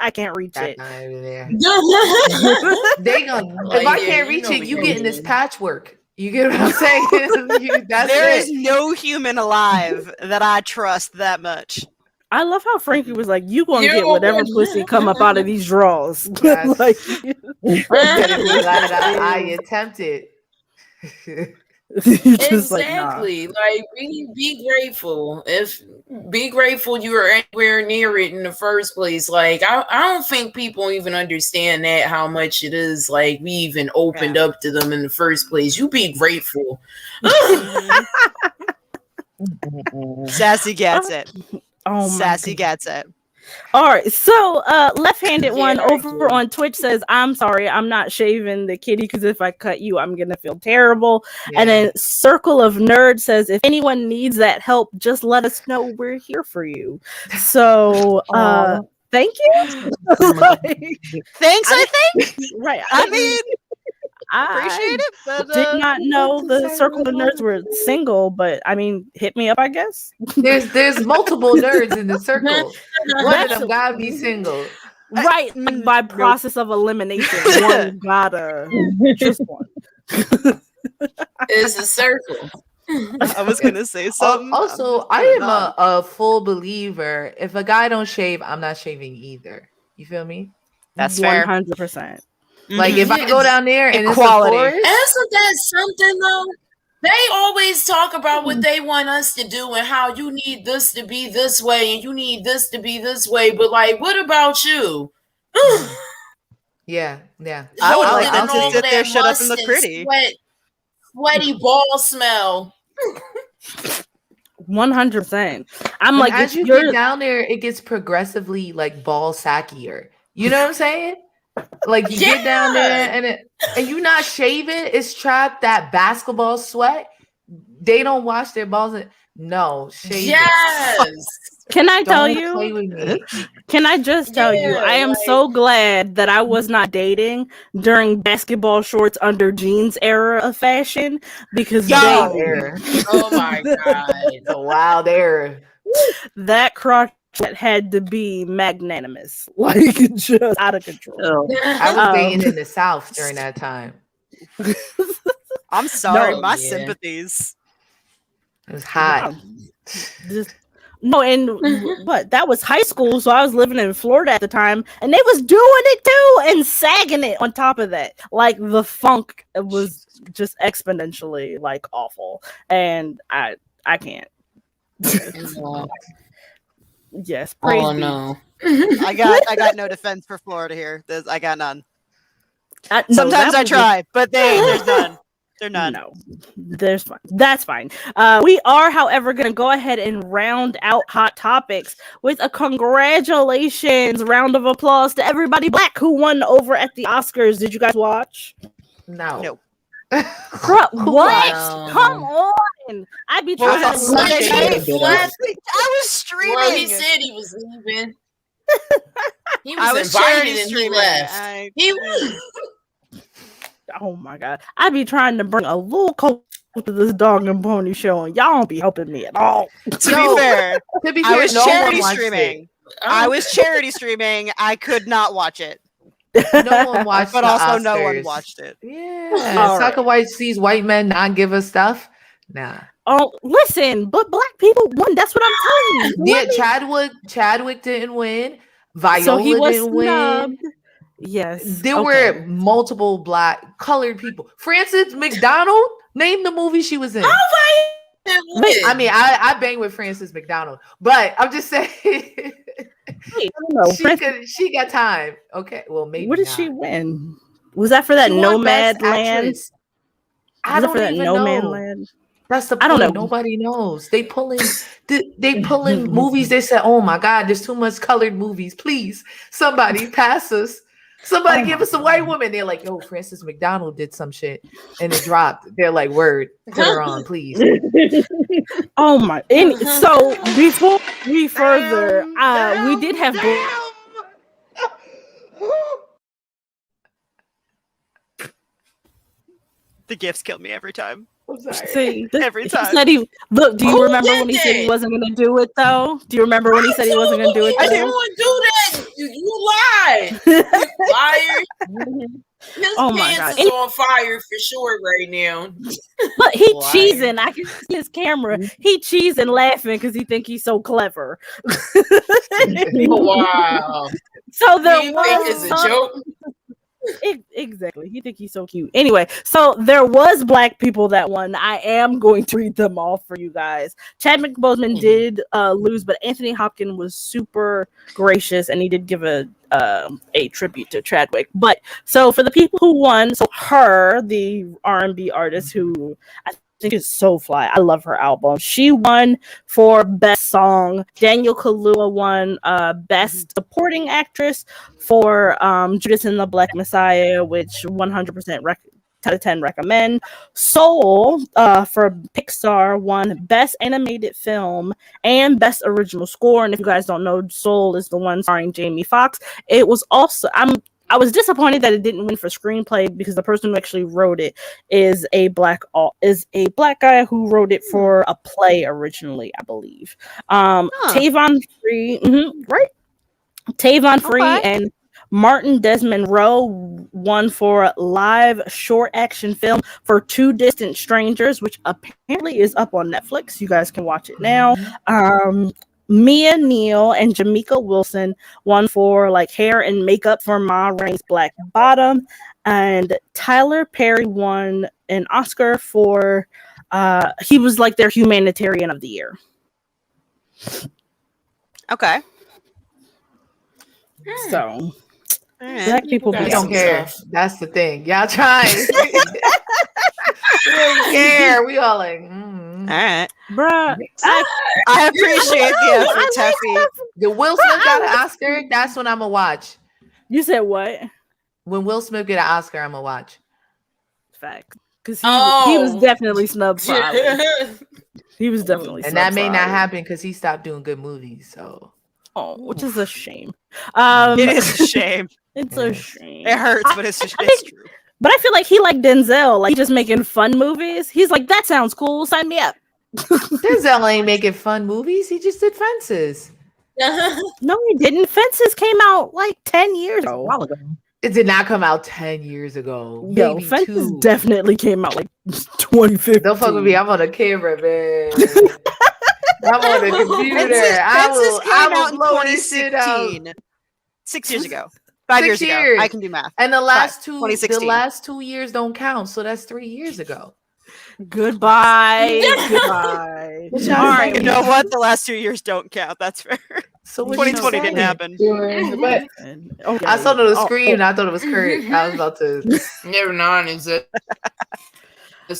I can't reach That it. guy over there. They If I can't reach it, you get in this patchwork. You get what I'm saying? That's There it. is no human alive that I trust that much. I love how Frankie was like, "You gonna You get whatever would. pussy come up out of these drawers." Yes. Like, Better be glad I attempted. you're just like, nah. Exactly. Like, be grateful. Be grateful you were anywhere near it in the first place. Like, I don't think people even understand that how much it is. Like, we even opened up to them in the first place. You be grateful. Sassy gets it. Oh my Sassy gets it. All right, so left-handed one I over do. on Twitch says, "I'm sorry, I'm not shaving the kitty because if I cut you, I'm gonna feel terrible." And then Circle of Nerds says, "If anyone needs that help, just let us know. We're here for you." So, thank you. Like, Thanks, I think. right? I mean, I appreciate it, but did not know the Circle of Nerds were single, but I mean, hit me up, I guess. There's multiple nerds in the circle. One of them gotta be single. Right, like by process of elimination, one gotta just one. It's a circle. I was gonna say something. Also, I am a full believer. If a guy don't shave, I'm not shaving either. You feel me? That's fair. 100%. Like if I go down there and Equality. it's a forest, Isn't that something though? They always talk about what they want us to do and how you need this to be this way and you need this to be this way. But like, what about you? yeah. I would like them Holding to all sit there, that shut up, and must look pretty. Sweaty ball smell. 100%. I'm And like, as if you you're get down there, it gets progressively like ball sackier. You know what I'm saying? Like you get down there and you not shaving, it's trapped that basketball sweat. They don't wash their balls. No, shade. Yes. Can I tell Don't play you? with me. Can I just tell you? I am so glad that I was not dating during basketball shorts under jeans era of fashion because Wild baby, error. Oh my god. It's a wild error. that crotch had to be magnanimous, like just out of control. Oh. I was Um, dating in the South during that time. I'm sorry, No, my yeah. sympathies. It was hot. Wow. Just no, and what? That was high school, so I was living in Florida at the time, and they was doing it too and sagging it on top of that. Like the funk was just exponentially like awful, and I can't. No. Yes, praise Oh be. no. I got no defense for Florida here. I got none. No, Sometimes that I was try, but there's none. They're none. No, there's fine. That's fine. We are, however, going to go ahead and round out hot topics with a congratulations round of applause to everybody black who won over at the Oscars.Id you guys watch? No. Bruh, what? Wow. Come on! I'd be What trying was to that, watch Sunday it. night? I was streaming. Well, he said he was leaving. He I was was charity invited and he streaming. left. He was. Oh my god! I'd be trying to bring a little coat to this dog and pony show, and y'all don't be helping me at all. To be fair, I was no one charity watched streaming. it. I was charity streaming. I could not watch it. No one watched But the also no one Oscars. watched it. Yeah. All Soccer White sees white men not give us stuff. Nah. Oh, listen, but black people won. That's what I'm telling you. Yeah, Chadwick didn't win. Viola So he was didn't win. snubbed. Yes. There were multiple black colored people. Frances McDonald, name the movie she was in. I mean, I bang with Frances McDonald, but I'm just saying she got time. Okay, well maybe. What did not. she win? Was that for that She won Best Nomad Land? Actress. I don't even know. Land? That's the point. I don't know. Nobody knows. They pulling movies. They said, "Oh my God, there's too much colored movies. Please, somebody pass us. Somebody give us a white woman." They're like, "Yo, Frances McDonald did some shit, and it dropped." They're like, "Word, put her on, please." Oh my! And so before we further, we did have. The gifts kill me every time. See, Every time. He said look. Do you remember when he said he wasn't going to do it though? Do you remember when he said he wasn't going to do it? I didn't want to do that. You lied. You liar. His Oh my pants God. is on fire for sure right now. But he Liar. cheesing. I can see his camera. He cheesing, laughing because he think he's so clever. Wow. So there Do you think it's a joke? Exactly. He think he's so cute. Anyway, so there was black people that won. I am going to read them off for you guys. Chadwick Boseman did lose, but Anthony Hopkins was super gracious and he did give a tribute to Chadwick. But so for the people who won, so her, the R&B artist who I think is so fly. I love her album. She won for Best Song. Daniel Kaluuya won Best Supporting Actress for Judas and the Black Messiah, which 100% 10 out of 10 recommend. Soul for Pixar won Best Animated Film and Best Original Score. And if you guys don't know, Soul is the one starring Jamie Foxx. It was also I was disappointed that it didn't win for screenplay because the person who actually wrote it is a black guy who wrote it for a play originally, I believe. Tavon Free, right? Tavon Free and Martin Desmond Rowe won for live short action film for Two Distant Strangers, which apparently is up on Netflix. You guys can watch it now. Mia Neal and Jamaica Wilson won for like hair and makeup for Ma Rainey's Black Bottom, and Tyler Perry won an Oscar for he was like their humanitarian of the year. Okay. So black people don't care. That's the thing. Y'all trying. We don't care. We all like, all right, bruh. I appreciate the effort, Teffy. The Will Smith got an Oscar. That's when I'm gonna watch. You said what? When Will Smith get an Oscar, I'm gonna watch. Fact, because he was definitely snubbed. Probably. He was definitely And that may not subsidized. happen because he stopped doing good movies. So, which is a shame. It is a shame. It's a shame. It hurts, but it's I it's think- true. But I feel like he like Denzel, like just making fun movies. He's like, that sounds cool. Sign me up. Denzel ain't making fun movies. He just did Fences. No, he didn't. Fences came out like 10 years ago. A while ago. It did not come out 10 years ago. Yo, Maybe Fences 2. definitely came out like 2015. Don't fuck with me. I'm on the camera, man. I'm on the computer. Fences came I will out in blow this shit up. 2016. 6 years ago. 5 6 years ago. years. I can do math. And the last 2016. 2 years don't count, so that's 3 years ago. Goodbye. Goodbye. What y'all All right. You know what? The last 2 years don't count. That's fair. So what 2020 you didn't saying? happen. But Okay. I saw the screen. I thought it was Kurt. I was about to. Never mind, is it?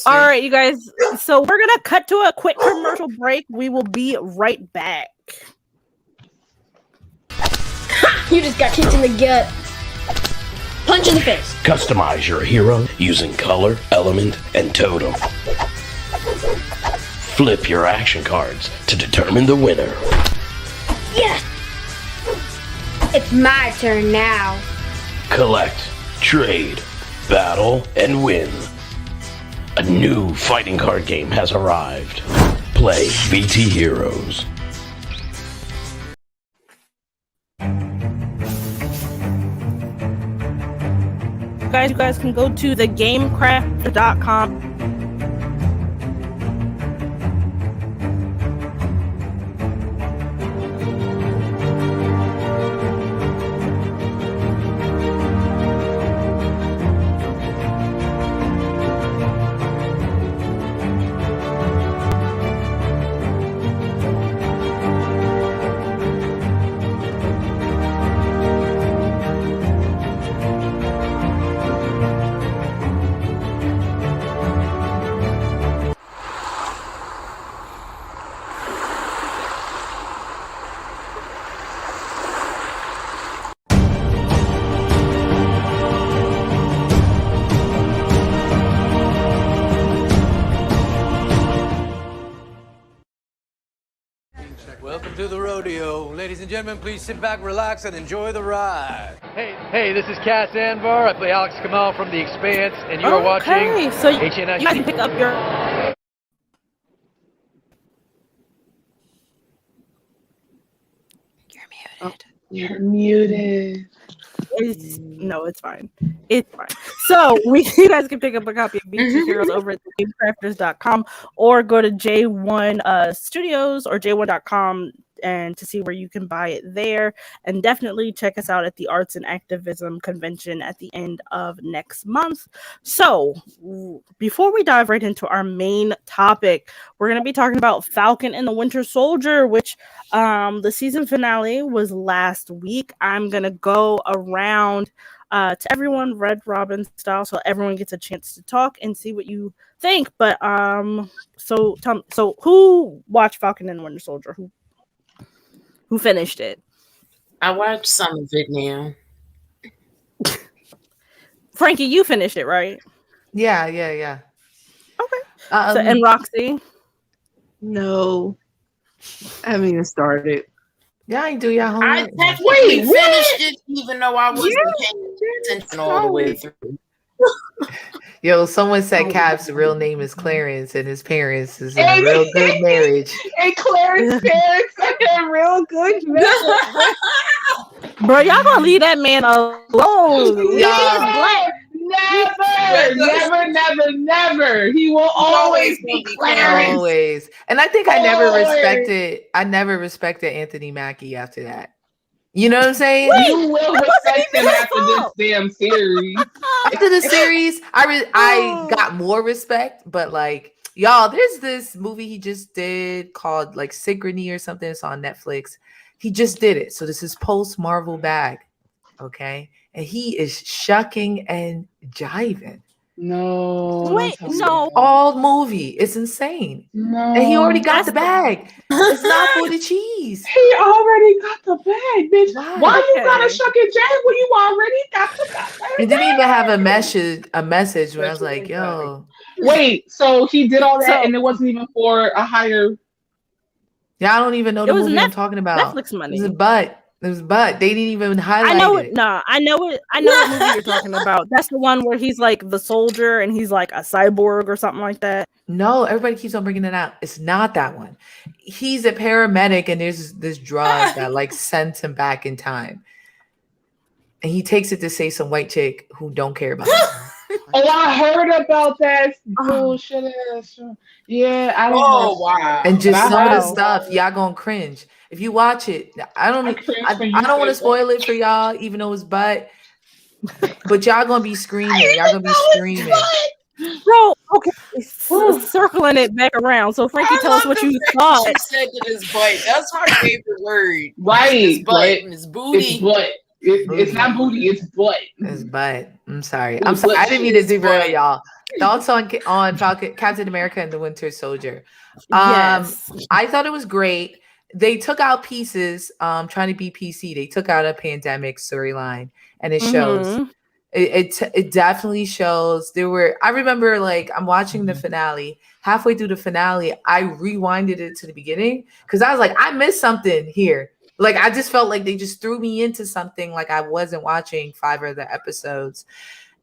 All right, you guys. So we're gonna cut to a quick commercial break. We will be right back. You just got kicked in the gut. Punch in the face. Customize your hero using color, element, and totem. Flip your action cards to determine the winner. Yes! It's my turn now. Collect, trade, battle, and win. A new fighting card game has arrived. Play VT Heroes. You guys can go to thegamecraft.com. Welcome to the rodeo. Ladies and gentlemen, please sit back, relax, and enjoy the ride. Hey, this is Cass Anvar. I play Alex Kamal from The Expanse, and you are watching So you HNS. guys can pick up your. You're muted. No, it's fine. It's fine. So you guys can pick up a copy of VT Heroes over at thegamecrafters.com or go to J1 Studios or J1.com and to see where you can buy it there. And definitely check us out at the Arts and Activism Convention at the end of next month. So before we dive right into our main topic, we're going to be talking about Falcon and the Winter Soldier, which the season finale was last week. I'm going to go around to everyone Red Robin style, so everyone gets a chance to talk and see what you think. But so who watched Falcon and the Winter Soldier? Who finished it? I watched some of it now. Frankie, you finished it, right? Yeah. Okay. And Roxy? No. I haven't even started. Yeah, I do your homework. I technically finished it, even though I wasn't paying attention all the way through. Yo, someone said Cap's real name is Clarence and his parents is in a real good marriage. And Clarence's parents are in a real good marriage. Bro, y'all gonna leave that man alone. He is black. Never. He will always be Clarence. Always. And I think I never respected Anthony Mackie after that. You know what I'm saying? You will respect him after this damn series. After the series, I got more respect, but like y'all, there's this movie he just did called like Synchrony or something. It's on Netflix. He just did it. So this is post Marvel bag. Okay. And he is shucking and jiving. No. Wait, no. All movie. It's insane. No. And he already got the bag. It's not for the cheese. He already got the bag, bitch. Right. Why you gotta shuck and jive when you already got the bag? It didn't even have a message when I was like, yo, Wait, so he did all that, So- and it wasn't even for a higher. Yeah, I don't even know It the was movie I'm talking about. Netflix money. It was a butt. It was butt. They didn't even highlight I know it. it. Nah, I know it. I know what movie you're talking about. That's the one where he's like the soldier and he's like a cyborg or something like that. No, everybody keeps on bringing it out. It's not that one. He's a paramedic, and there's this drug that like sends him back in time, and he takes it to save some white chick who don't care about him. Oh, I heard about that bullshit ass. Yeah, I don't know. wow. And just But some of the heard- stuff y'all gonna cringe if you watch it. I don't want to spoil it for y'all, even though it's but y'all gonna be screaming. Y'all gonna be screaming. Bro, okay, circling it back around. So Frankie, tell us what you thought. She said to this butt. That's my favorite word. Right, It's butt. but It's booty. It's butt. It's not booty. It's butt. It's butt. I'm sorry. I'm sorry. I didn't mean to derail y'all. Thoughts on Falcon, Captain America and the Winter Soldier. Yes. I thought it was great. They took out pieces, trying to be PC. They took out a pandemic storyline, and it shows. Mhm. It definitely shows. I remember like I'm watching the finale. Halfway through the finale, I rewinded it to the beginning because I was like, I missed something here. Like I just felt like they just threw me into something like I wasn't watching 5 of the episodes.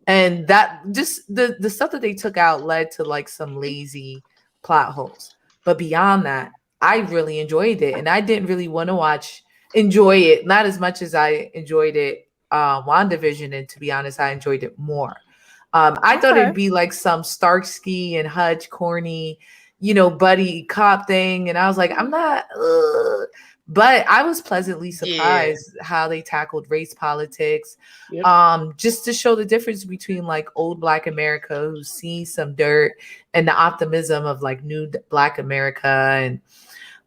And that just the stuff that they took out led to like some lazy plot holes. But beyond that, I really enjoyed it. And I didn't really want to enjoy it, not as much as I enjoyed it WandaVision, and to be honest, I enjoyed it more. I thought it'd be like some Starsky and Hutch corny, buddy cop thing, and I was like, I'm not. But I was pleasantly surprised how they tackled race politics, just to show the difference between like old Black America, who's seen some dirt, and the optimism of like new Black America. And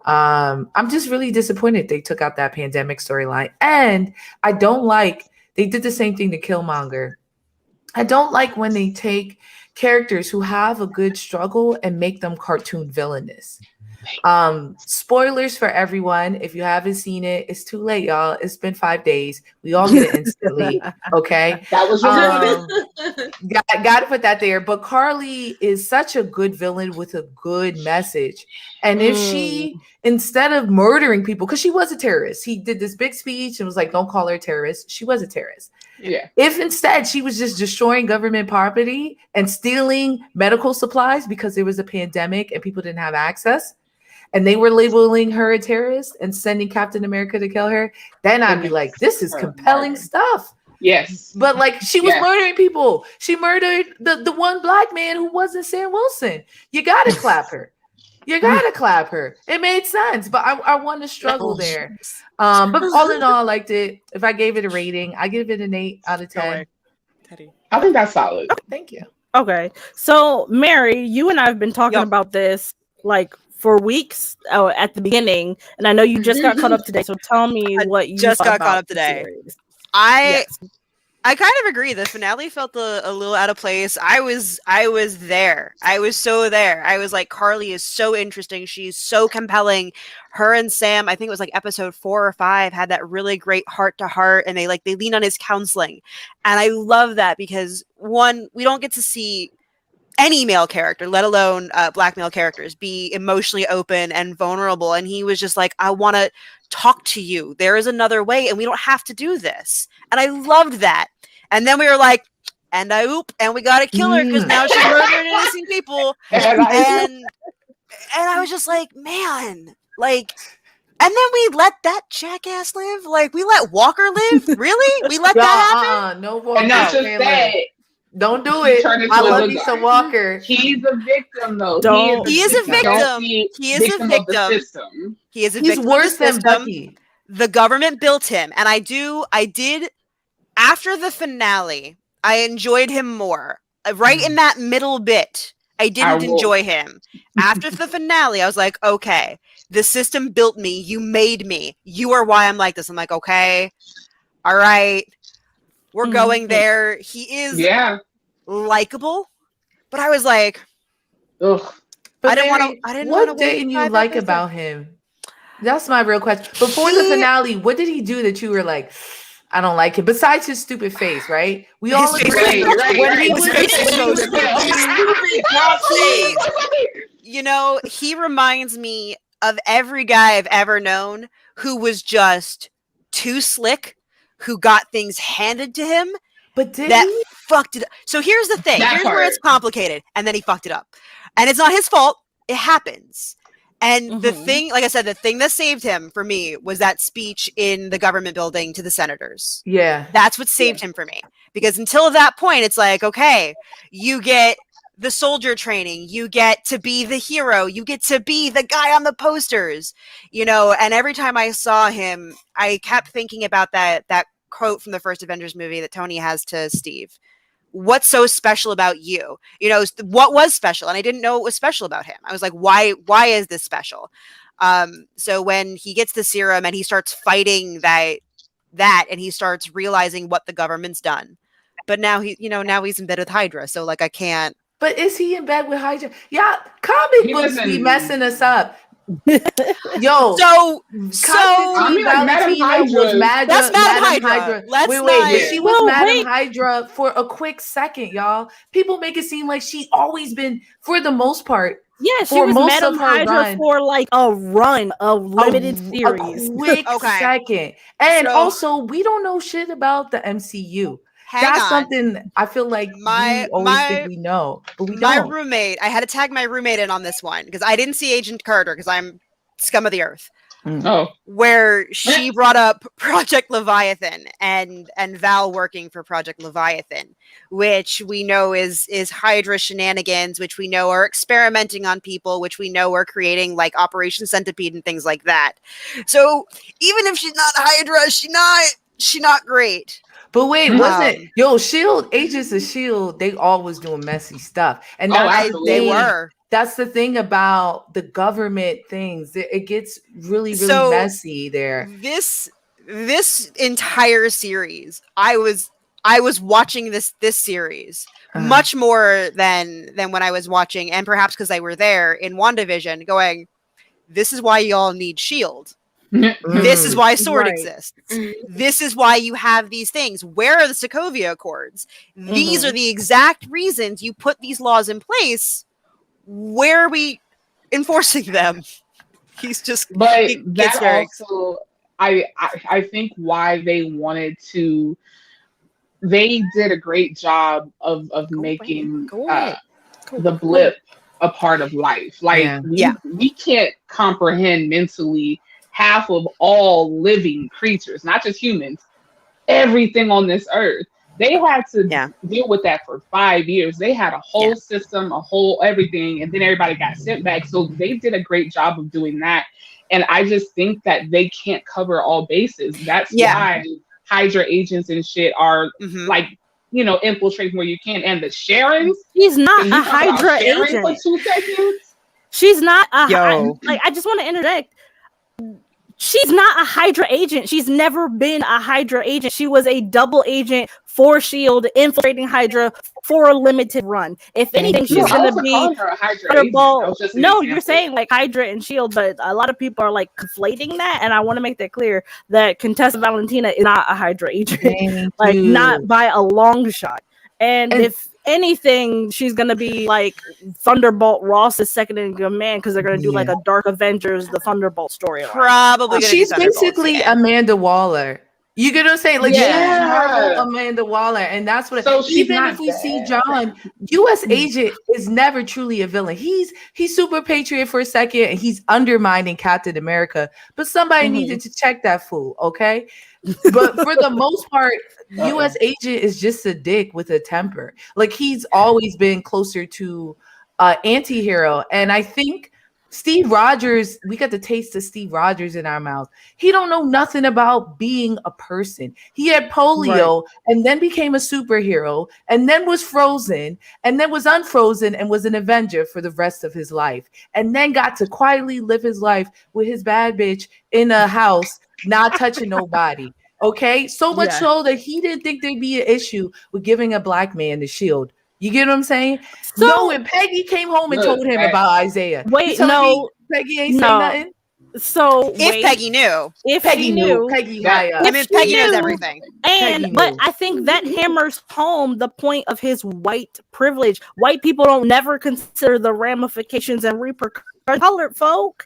I'm just really disappointed they took out that pandemic storyline. And I don't like they did the same thing to Killmonger. I don't like when they take characters who have a good struggle and make them cartoon villainous. Spoilers for everyone. If you haven't seen it, it's too late, y'all. It's been 5 days. We all get it instantly. Okay. That was got to put that there. But Carly is such a good villain with a good message. And if she, instead of murdering people, because she was a terrorist, he did this big speech and was like, don't call her a terrorist. She was a terrorist. Yeah. If instead she was just destroying government property and stealing medical supplies because there was a pandemic and people didn't have access, and they were labeling her a terrorist and sending Captain America to kill her, then I'd be like, this is compelling stuff. Yes. But like she was murdering people. She murdered the one Black man who wasn't Sam Wilson. You gotta clap her. You gotta clap her. It made sense, but I want to struggle there. But all in all, I liked it. If I gave it a rating, I give it an 8 out of 10. I think that's solid. Thank you. Okay, so Mary, you and I have been talking about this like for weeks at the beginning, and I know you just got caught up today. So tell me what you just thought got caught up the today. series. I kind of agree. The finale felt a little out of place. I was there. I was so there. I was like, Carly is so interesting. She's so compelling. Her and Sam, I think it was like episode 4 or 5, had that really great heart to heart, and they lean on his counseling. And I love that because one, we don't get to see any male character, let alone Black male characters, be emotionally open and vulnerable. And he was just like, I want to talk to you. There is another way, and we don't have to do this. And I loved that. And then we were like, and we got to kill her because now she's murdering innocent people. And I was just like, man, like, and then we let that jackass live. Like, we let Walker live. Really? We let that happen? No Walker. And not just that. Don't do it. I love me some Walker. He's a victim, though. He is a victim. He is a victim. He is a victim. He's worse than Bucky. The government built him, and I did. After the finale, I enjoyed him more. Right in that middle bit, I didn't enjoy him. After the finale, I was like, okay, the system built me. You made me. You are why I'm like this. I'm like, okay, all right, we're going there. He is likable, but I was like, ugh. I didn't want to. What didn't you like about him? That's my real question. Before the finale, what did he do that you were like, I don't like it. Besides his stupid face, right? We His all face agree is when he was so stupid. You know, he reminds me of every guy I've ever known who was just too slick, who got things handed to him, but did that he? fucked it up. So here's the thing. That Here's where it's part. complicated. And then he fucked it up. And it's not his fault. It happens. And the thing, like I said, the thing that saved him for me was that speech in the government building to the senators. Yeah. That's what saved him for me. Because until that point, it's like, okay, you get the soldier training, you get to be the hero, you get to be the guy on the posters, you know. And every time I saw him, I kept thinking about that quote from the first Avengers movie that Tony has to Steve. What's so special about you? You know, what was special? And I didn't know what was special about him. I was like, why is this special? So when he gets the serum and he starts fighting that and he starts realizing what the government's done. But now he's in bed with Hydra. So like I can't. But is he in bed with Hydra? Yeah, comic books be messing us up. Yo, so Valentina was That's Madam Hydra. Let's wait, not- but she was Well, Madam wait. Hydra for a quick second, y'all. People make it seem like she always been, for the most part. Yeah, she for was most Madam of her Hydra run, for like a run, a limited series. a quick Okay. second. And So- also, we don't know shit about the MCU. Hang on. Something I feel like we always think we know, but we My don't. roommate, I had to tag my roommate in on this one because I didn't see Agent Carter because I'm scum of the earth. Oh, Where she brought up Project Leviathan and Val working for Project Leviathan, which we know is Hydra shenanigans, which we know are experimenting on people, which we know are creating like Operation Centipede and things like that. So even if she's not Hydra, she's not great. But wait, wasn't Shield, Agents of Shield? They always doing messy stuff, and they were. That's the thing about the government things. It gets really So, messy there. This entire series, I was watching this series much more than when I was watching, and perhaps because I were there in WandaVision, going, this is why y'all need Shield. This is why Sword exists. This is why you have these things. Where are the Sokovia Accords? These are the exact reasons you put these laws in place. Where are we enforcing them? He's just. But he gets that very- also, I think why they wanted to. They did a great job of making the blip a part of life. Like we can't comprehend mentally half of all living creatures, not just humans, everything on this earth. They had to deal with that for 5 years. They had a whole system, a whole everything, and then everybody got sent back. So they did a great job of doing that. And I just think that they can't cover all bases. That's why Hydra agents and shit are like, infiltrating where you can. And the Sharons, she's not a Hydra Sharon agent. for 2 seconds. She's not a I just want to interject. She's not a Hydra agent. She's never been a Hydra agent. She was a double agent for S.H.I.E.L.D., infiltrating Hydra for a limited run. If anything, she's going to be Thunderbolt. No, you're saying like Hydra and S.H.I.E.L.D., but a lot of people are like conflating that, and I want to make that clear that Contessa Valentina is not a Hydra agent. Not by a long shot. And if anything, she's gonna be like Thunderbolt Ross's second in command because they're gonna do like a Dark Avengers, the Thunderbolt story. Probably. She's basically Amanda Waller. You get what I'm saying? Like she's Marvel Amanda Waller, and that's what. So even if we see John, U.S. agent is never truly a villain. He's super patriot for a second, and he's undermining Captain America. But somebody needed to check that fool, okay? But for the most part, U.S. agent is just a dick with a temper. Like he's always been closer to anti-hero, and I think Steve Rogers, we got the taste of Steve Rogers in our mouth. He don't know nothing about being a person. He had polio and then became a superhero and then was frozen and then was unfrozen and was an Avenger for the rest of his life. And then got to quietly live his life with his bad bitch in a house, not touching nobody. Okay? So much so that he didn't think there'd be an issue with giving a black man the shield. You get what I'm saying? So, no, when Peggy came home and told him about Isaiah. Wait, no, Peggy ain't say nothing. So if Peggy knew, if Peggy she knew. knew, Peggy Yeah. high up. I mean, Peggy knows everything. And Peggy but knew. I think that hammers home the point of his white privilege. White people don't never consider the ramifications and repercussions of colored folk.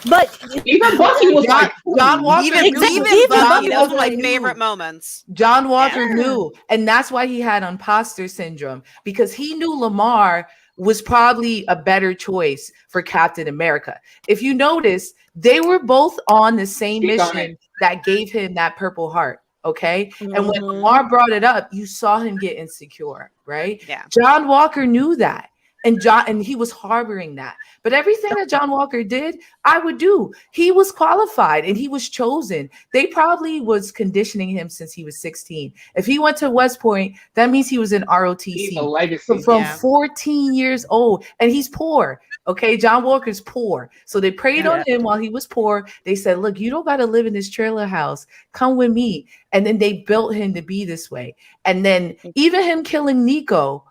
But even Bucky was like, John Walker Even knew. even Bucky, John those were my Walker favorite knew. moments. John Walker knew, and that's why he had imposter syndrome, because he knew Lamar was probably a better choice for Captain America. If you notice, they were both on the same Speak on mission that gave him that Purple Heart. Okay. And when Mhm. Lamar brought it up, you saw him get insecure, right? Yeah. John Walker knew that. And he was harboring that. But everything that John Walker did, I would do. He was qualified and he was chosen. They probably was conditioning him since he was 16. If he went to West Point, that means he was in he's a ROTC legacy. from 14 years old, and he's poor. Okay, John Walker's poor. So they preyed on him while he was poor. They said, look, you don't got to live in this trailer house. Come with me. And then they built him to be this way. And then even him killing Nico,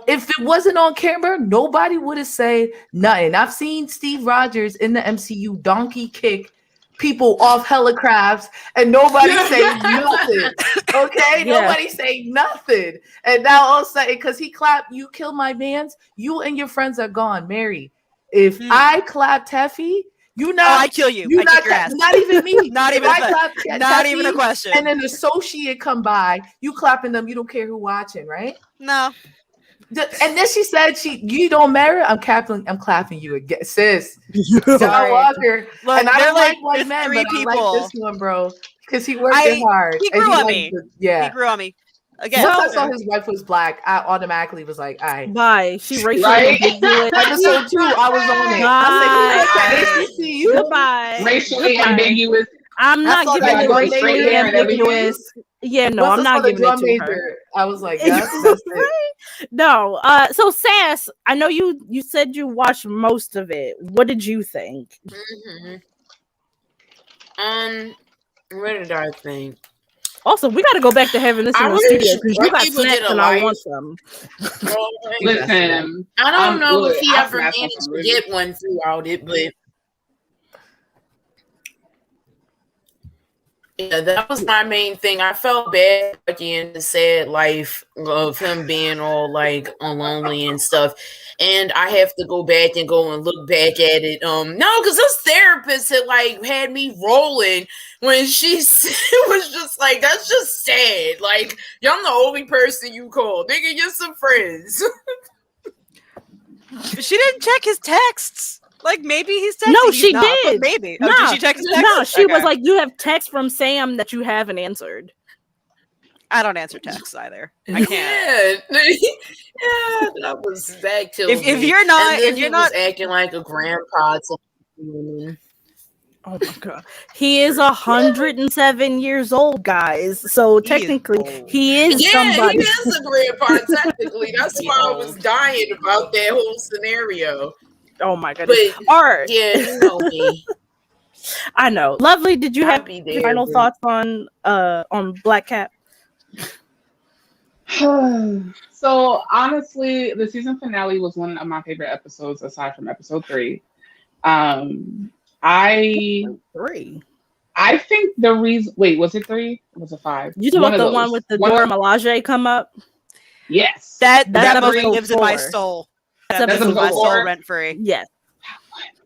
if it wasn't on camera, nobody would have said nothing. I've seen Steve Rogers in the MCU donkey kick people off helicrafts and nobody say nothing. Okay, nobody say nothing. And now all of a sudden, because he clapped, you kill my mans, you and your friends are gone. Mary, if I clap Teffy, you not. I kill you. You I not, kick your ass. not even me. Not If even. I clap Not Teffy even a question. And an associate come by, you clapping them. You don't care who watching, right? No. And then she said, you don't matter. I'm clapping you again, sis. John Walker. Look, and I don't like white there's men, three but I people. like this one, bro, because he worked it hard. He and grew on liked me. Yeah, He grew on me. Again, once I saw his wife was black, I automatically was like, all right. Bye. She racially Right? ambiguous. Episode 2, I was on it. I was like, HBCU? Goodbye. Racially Goodbye. ambiguous. I'm I not saw giving that it drum racially major and everything. ambiguous. Yeah, no, Once I'm I saw not the giving it drum to major, her. I was like, that's it. No. So Sass, I know you said you watched most of it. What did you think? What did I think? Also, we got to go back to having this I in the wish studio because you white got people snacks did a and I life. want some. Listen, I don't know look, if he I ever smashed managed some to ribs. get one throughout it, but yeah, that was my main thing. I felt bad at the end of the sad life of him being all like lonely and stuff. And I have to go back and look back at it. No, because this therapist had like had me rolling when she was just like, that's just sad. Like, I'm the only person you call. Nigga, you're some friends. She didn't check his texts. Like maybe he's texting. No, he's she not, but did. maybe. No, Did she check his text? no, she was Okay. like, you have text from Sam that you haven't answered. I don't answer texts either. I can't. Yeah, yeah, that was that killed If me. you're not- and then if you're he was not- acting like a grandpa to women. Oh my god, he is 107 years old, guys. So technically, he is Yeah, somebody. he is a grandpa. Technically, that's why I was dying about that whole scenario. Oh my goodness. But All right. yeah, you know me. I know. Lovely. Did you I'll have be any there, final but- thoughts on Black Cat? So honestly, the season finale was one of my favorite episodes aside from episode 3. I think the reason. Wait, was it 3? Was it 5? You talking about the one with the Dora Milaje come up? Yes. That That's movie episode lives in my 4. soul. That's That lives in episode my soul 4. rent free. Yes.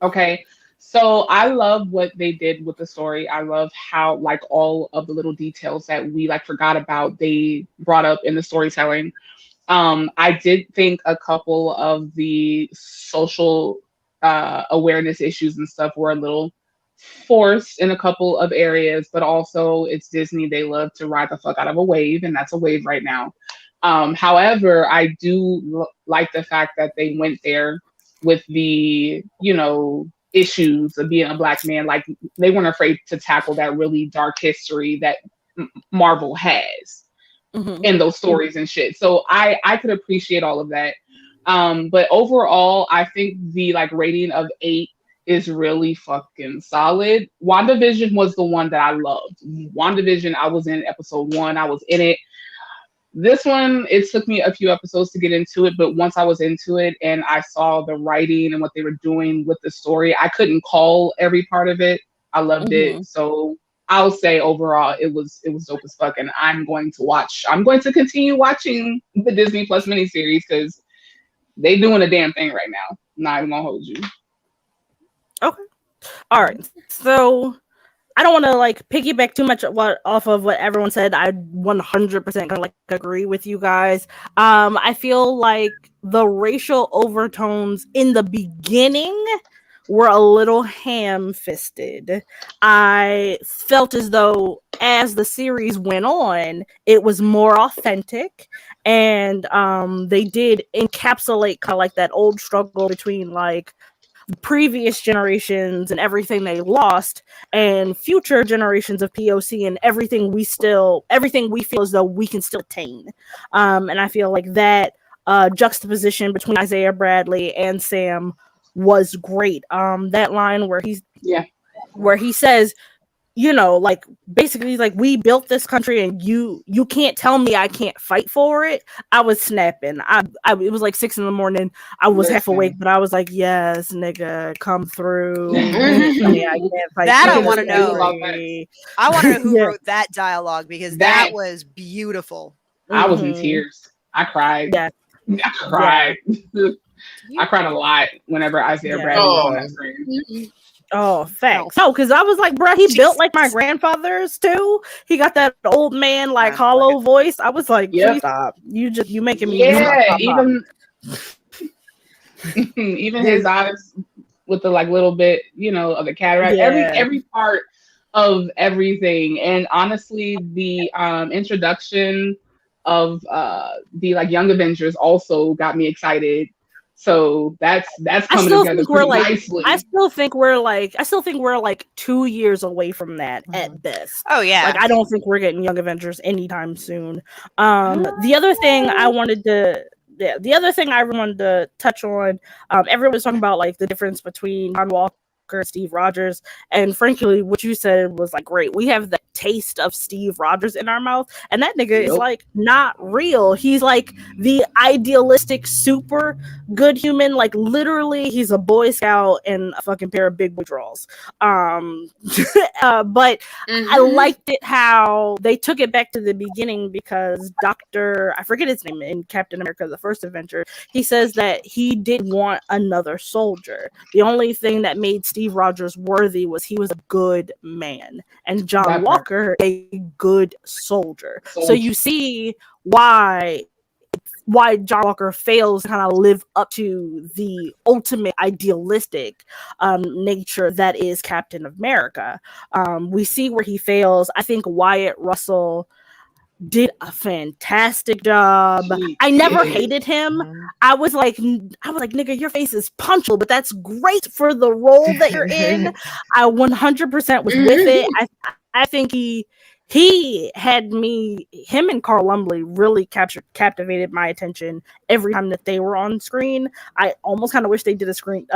Okay. So I love what they did with the story. I love how like all of the little details that we like forgot about they brought up in the storytelling. I did think a couple of the social awareness issues and stuff were a little forced in a couple of areas, but also it's Disney. They love to ride the fuck out of a wave, and that's a wave right now. However, I do like the fact that they went there with the, issues of being a Black man. Like they weren't afraid to tackle that really dark history that Marvel has in those stories and shit. So I could appreciate all of that. But overall, I think the rating of 8 is really fucking solid. WandaVision was the one that I loved. WandaVision, I was in episode 1. I was in it. This one, it took me a few episodes to get into it, but once I was into it and I saw the writing and what they were doing with the story, I couldn't call every part of it. I loved it. So I'll say overall it was dope as fuck, and I'm going to continue watching the Disney Plus miniseries because they doing a damn thing right now. Not even gonna hold you. Okay. All right. So I don't want to like piggyback too much off of what everyone said. I 100% gonna like agree with you guys. I feel like the racial overtones in the beginning were a little ham-fisted. I felt as though as the series went on, it was more authentic, and they did encapsulate kind of like that old struggle between like previous generations and everything they lost and future generations of POC and everything we feel as though we can still attain. And I feel like that juxtaposition between Isaiah Bradley and Sam was great. That line where he says, you know, like basically like we built this country and you can't tell me I can't fight for it. I was snapping. It was like 6 a.m. I was half awake, but I was like, yes, nigga, come through. I can't fight that for I want to know. I want to know who wrote that dialogue because that was beautiful. I was in tears. I cried. Yeah. I cried. I cried a lot whenever Isaiah Bradley was on that screen. Oh, thanks. No, because I was like, bro, he built like my grandfather's too. He got that old man like hollow voice. I was like, please stop. You making me even his eyes with the like little bit, you know, of the cataract. Every part of everything. And honestly, the introduction of the like Young Avengers also got me excited. So that's coming together pretty nicely. I still think we're like 2 years away from that at best. Oh yeah. Like I don't think we're getting Young Avengers anytime soon. The other thing I wanted to touch on, everyone was talking about like the difference between John Walker and Steve Rogers, and frankly what you said was like great. We have the taste of Steve Rogers in our mouth, and that nigga is like not real. He's like the idealistic super good human, like literally he's a Boy Scout and a fucking pair of big boy draws. But I liked it how they took it back to the beginning because I forget his name in Captain America the First Adventure, he says that he didn't want another soldier. The only thing that made Steve Rogers worthy was he was a good man, and John Walker a good soldier. So you see why John Walker fails to kind of live up to the ultimate idealistic nature that is Captain America. We see where he fails. I think Wyatt Russell did a fantastic job. I never hated him. I was like, nigga, your face is punchable, but that's great for the role that you're in. I 100% was with it. I think he had him and Carl Lumbly really captivated my attention every time that they were on screen. I almost kind of wish they did a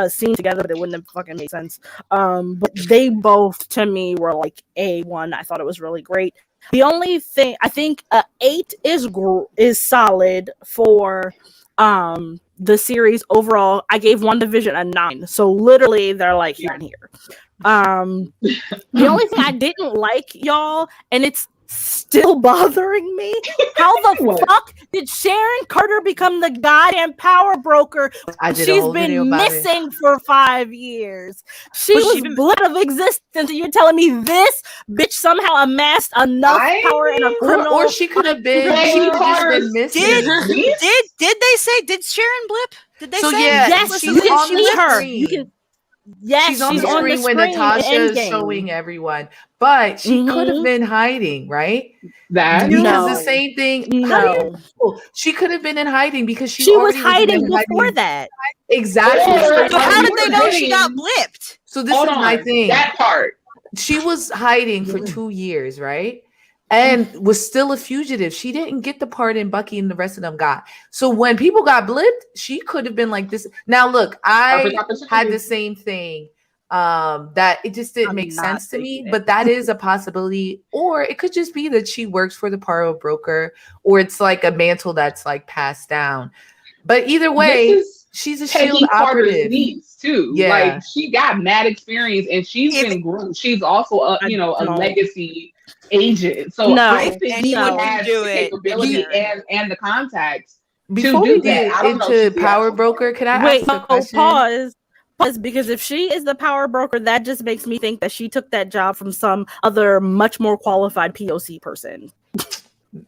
scene together, but it wouldn't have fucking made sense. But they both, to me, were like A1. I thought it was really great. The only thing I think 8 is solid for the series overall. I gave WandaVision a 9, so literally they're like here and here. The only thing I didn't like, y'all, and it's still bothering me, how the fuck did Sharon Carter become the goddamn power broker? She's been missing for 5 years. She was blip of existence, and you're telling me this bitch somehow amassed enough power in a criminal? Or she could have been. She could have been missing. Did they say? Did Sharon blip? Did they say? Yes, she's on the screen. You can. Yes, she's on the screen when Natasha is showing everyone, but she could have been hiding, right? Because the same thing. No, she could have been in hiding because she was hiding before that. Exactly. So how did they know she got blipped? So this is my thing. That part. She was hiding for 2 years, right? And was still a fugitive. She didn't get the part in Bucky and the rest of them got. So when people got blipped, she could have been like this. Now look, I had the same thing that it just didn't make sense to me. But that is a possibility, or it could just be that she works for the power broker, or it's like a mantle that's like passed down. But either way, she's a Shield operative. Niece too. Yeah. Like she got mad experience and she's been groomed. She's also a legacy agent. So I think he would have the capability and the contacts Before to we do that. get into power broker, can I ask a question? Pause, because if she is the power broker, that just makes me think that she took that job from some other much more qualified POC person.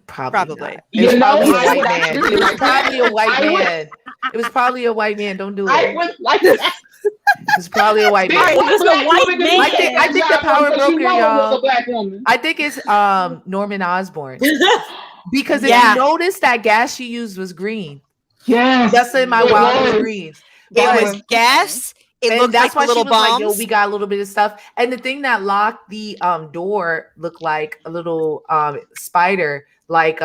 Probably. It was probably a white man. It was probably a white man. It was probably a white man. Don't do it. I would like that. It's probably a white man. I think the power broker, y'all. I think it's Norman Osborn. Because if you notice that gas she used was green. Yes. That's in my wildest dreams. It was gas. It looked that's like why little she was bombs. like, yo, we got a little bit of stuff. And the thing that locked the door looked like a little spider, like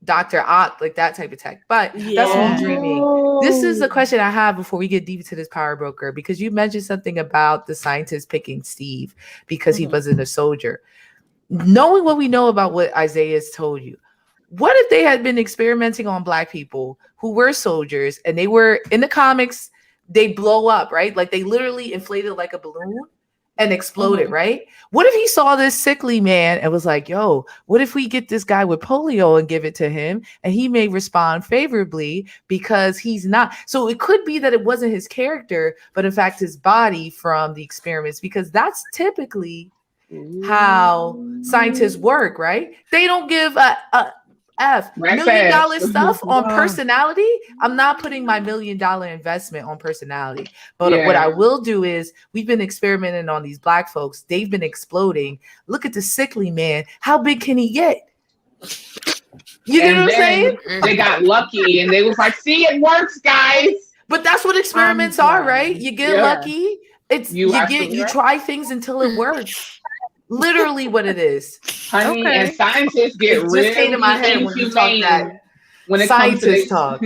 Dr. Ock, like that type of tech. But that's what I'm dreaming. This is a question I have before we get deep into this power broker, because you mentioned something about the scientist picking Steve because he wasn't a soldier. Knowing what we know about what Isaiah's told you, what if they had been experimenting on Black people who were soldiers and they were in the comics? They blow up, right? Like they literally inflated like a balloon and exploded, right? What if he saw this sickly man and was like, yo, what if we get this guy with polio and give it to him and he may respond favorably because he's not. So it could be that it wasn't his character, but in fact his body from the experiments, because that's typically how scientists work, right? They don't give a $1 million stuff on personality. I'm not putting my $1 million investment on personality. But what I will do is, we've been experimenting on these Black folks. They've been exploding. Look at the sickly man. How big can he get? You know what I'm saying? They got lucky and they was like, see, it works, guys. But that's what experiments are, right? You get lucky. It's you try things until it works. Literally what it is. Honey, and scientists get really came to my head when you talk that. When it comes to talk.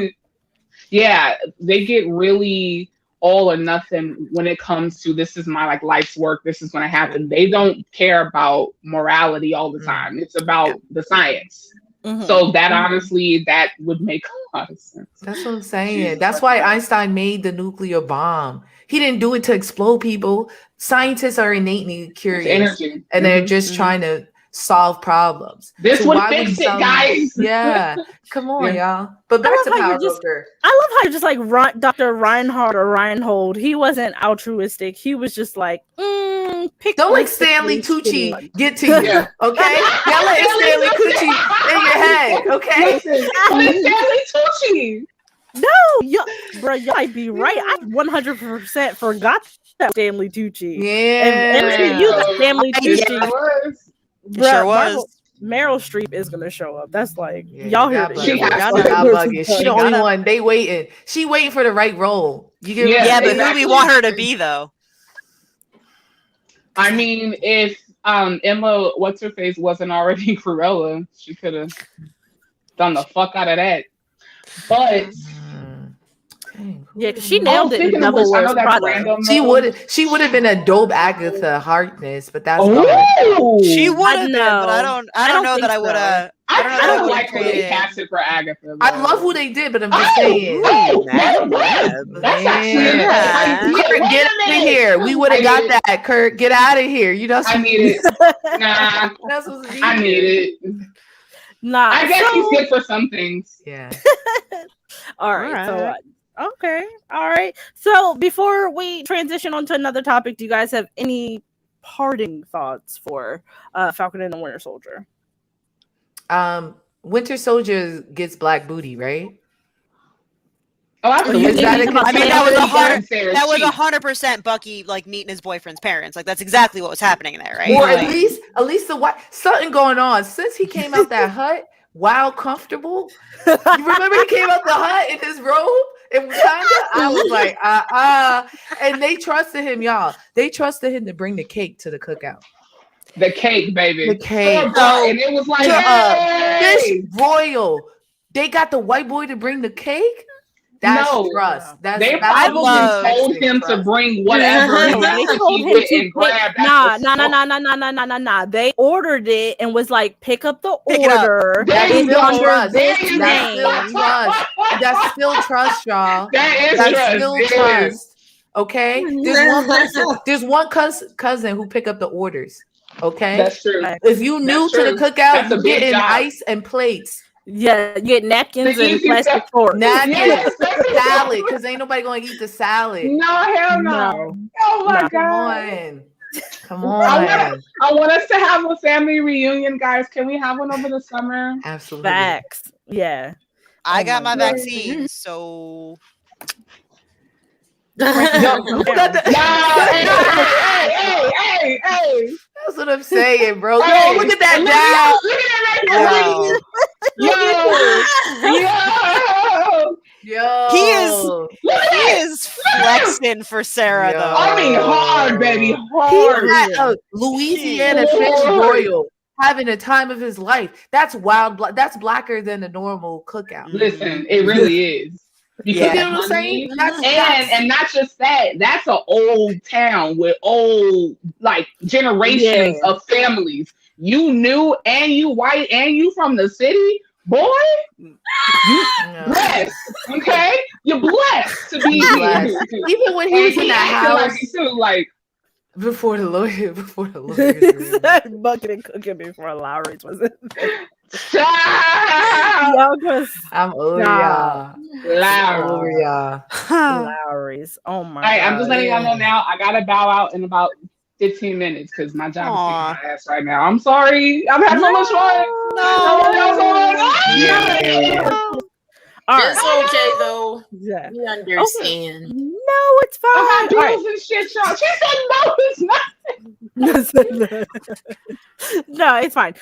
Yeah, they get really all or nothing when it comes to, this is my like life's work, this is going to happen. They don't care about morality all the time. It's about the science. So that honestly, that would make a lot of sense. That's what I'm saying. That's why Einstein made the nuclear bomb. He didn't do it to explode people. Scientists are innately curious, and they're just trying to solve problems. This would fix it, guys. Yeah, come on, y'all. But back to power broker. I love how you're just like Dr. Reinhardt or Reinhold. He wasn't altruistic. He was just like, don't let Stanley Tucci get to you, okay? Y'all let Stanley Tucci in your head, okay? Stanley Tucci. No, bro, you might be right. I 100% forgot that Stanley Tucci. Yeah, and you got Stanley Tucci. Sure was. Meryl Streep is gonna show up. That's like y'all hear this. She the only one. They waiting. She waiting for the right role. You get but who do we want her to be though? I mean, if Emma, what's her face, wasn't already Cruella, she could have done the fuck out of that. But yeah, because she nailed it. She would have been a dope Agatha Harkness, but that's she would have been. But I don't know that I would have. I don't like who they casted for Agatha. I love who they did, but I'm just saying. That's actually Kurt, get out of here. We would have got that, Kurt. Get out of here. You know, I need it. Nah, I need it. Nah, I guess he's good for some things. Yeah. All right. So, okay. All right. So before we transition on to another topic, do you guys have any parting thoughts for Falcon and the Winter Soldier? Winter Soldier gets black booty, right? Oh, absolutely. That was 100% Bucky like meeting his boyfriend's parents. Like that's exactly what was happening there, right? Or at least the what something going on since he came out that hut. Wow, comfortable. You remember he came out the hut in his robe in Wakanda? I was like, and they trusted him, y'all. They trusted him to bring the cake to the cookout. The cake, baby. The cake. And it was like, Fish Royal. They got the white boy to bring the cake. That's No. trust. They That's probably love- told him to bring whatever. No, That's they what told he him went to and grabbed. nah. They ordered it and was like, pick up the Pick it up. order. That's There you still go. trust. There this you That's name. still trust. That's still trust, y'all. That is That's trust. still It is. trust. Okay? There's one cousin who pick up the orders. Okay? That's true. If you new That's to the true. cookout, That's a you big getting job. ice and plates. Yeah, you get napkins The and easy plastic stuff. forks. Napkins, Yes. salad, because ain't nobody gonna eat the salad. No, hell no. No. Oh my No. Come god. on. Come I on. want us to have a family reunion, guys. Can we have one over the summer? Absolutely. Facts. Yeah. I Oh got my my God. vaccine, so Yo, who got the- Hey. That's what I'm saying, bro. Hey, Yo, look at that down. Look at that. Yo. Yo. he is flexing for Sarah Yo. though. I mean, hard, baby. Hard. He at Louisiana Fish Royal having the time of his life. That's wild. That's blacker than a normal cookout. Listen, it really is. Because You know what I'm saying? and not just that, that's an old town with old like generations of families. You new and you white and you from the city, boy. You blessed, okay? You're blessed to be Blessed. here. Even when he was in that house, like, too, like before the lawyers. Bucket and cooking before Lowry's was it? stop. I'm over y'all. Lowry's. Oh my All right, god. I'm just letting y'all know now. I gotta bow out in about 15 minutes because my job is kicking my ass right now. I'm sorry. I've had so much fun. It's okay though. Yeah. We understand. No, it's fine. I got All right. bills and shit, y'all. She said no, it's not. No, it's fine.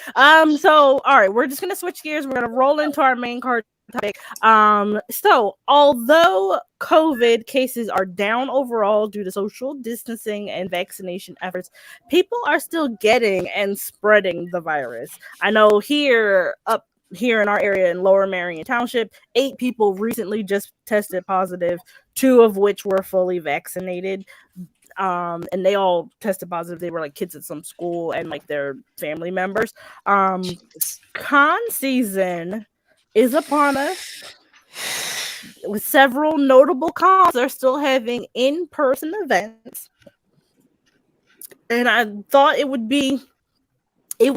So all right, we're just gonna switch gears. We're gonna roll into our main card topic. So although COVID cases are down overall due to social distancing and vaccination efforts, people are still getting and spreading the virus. I know here in our area in Lower Marion Township, 8 people recently just tested positive, 2 of which were fully vaccinated. And they all tested positive. They were like kids at some school and like their family members. Con season is upon us. With several notable cons are still having in-person events. And I thought it would be a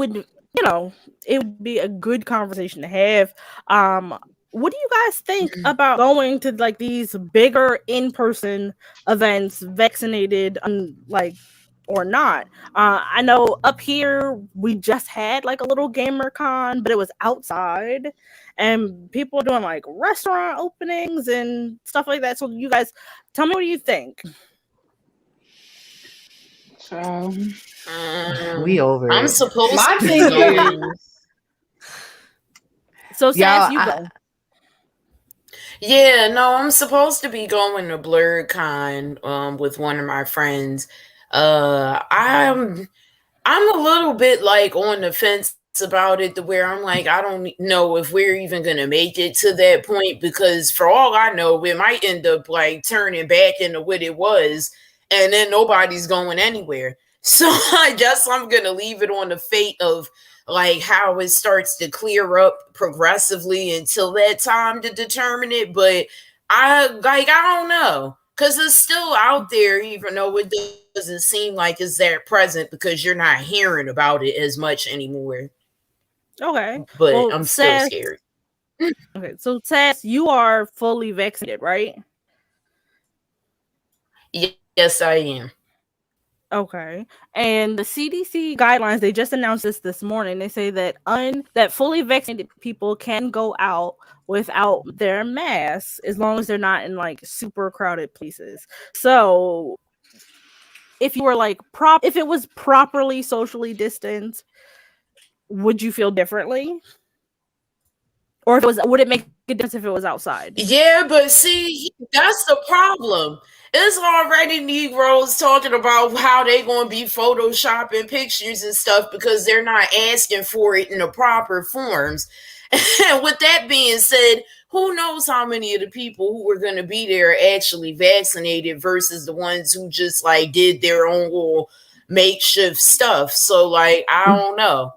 good conversation to have. What do you guys think about going to like these bigger in-person events, vaccinated, or not? I know up here we just had like a little gamer con, but it was outside, and people are doing like restaurant openings and stuff like that. So you guys, tell me what you think. We over I'm it. supposed My to thing be is, So Sass, you go. yeah, no, I'm supposed to be going to BlurredCon with one of my friends. I'm a little bit like on the fence about it, to where I'm like, I don't know if we're even gonna make it to that point, because for all I know, we might end up like turning back into what it was, and then nobody's going anywhere. So I guess I'm gonna leave it on the fate of like how it starts to clear up progressively until that time to determine it. But I don't know, because it's still out there, even though it doesn't seem like it's there present, because you're not hearing about it as much anymore. Okay, But well, I'm still Sass, scared. okay, so Sass, you are fully vaccinated, right? Yes, I am. Okay. And the CDC guidelines, they just announced this morning. They say that that fully vaccinated people can go out without their masks as long as they're not in like super crowded places. So if you were like if it was properly socially distanced, would you feel differently? Or if it was, would it make a difference if it was outside? Yeah, but see, that's the problem. It's already Negroes talking about how they going to be photoshopping pictures and stuff because they're not asking for it in the proper forms. And with that being said, who knows how many of the people who were going to be there are actually vaccinated versus the ones who just like did their own little makeshift stuff. So like, I don't know.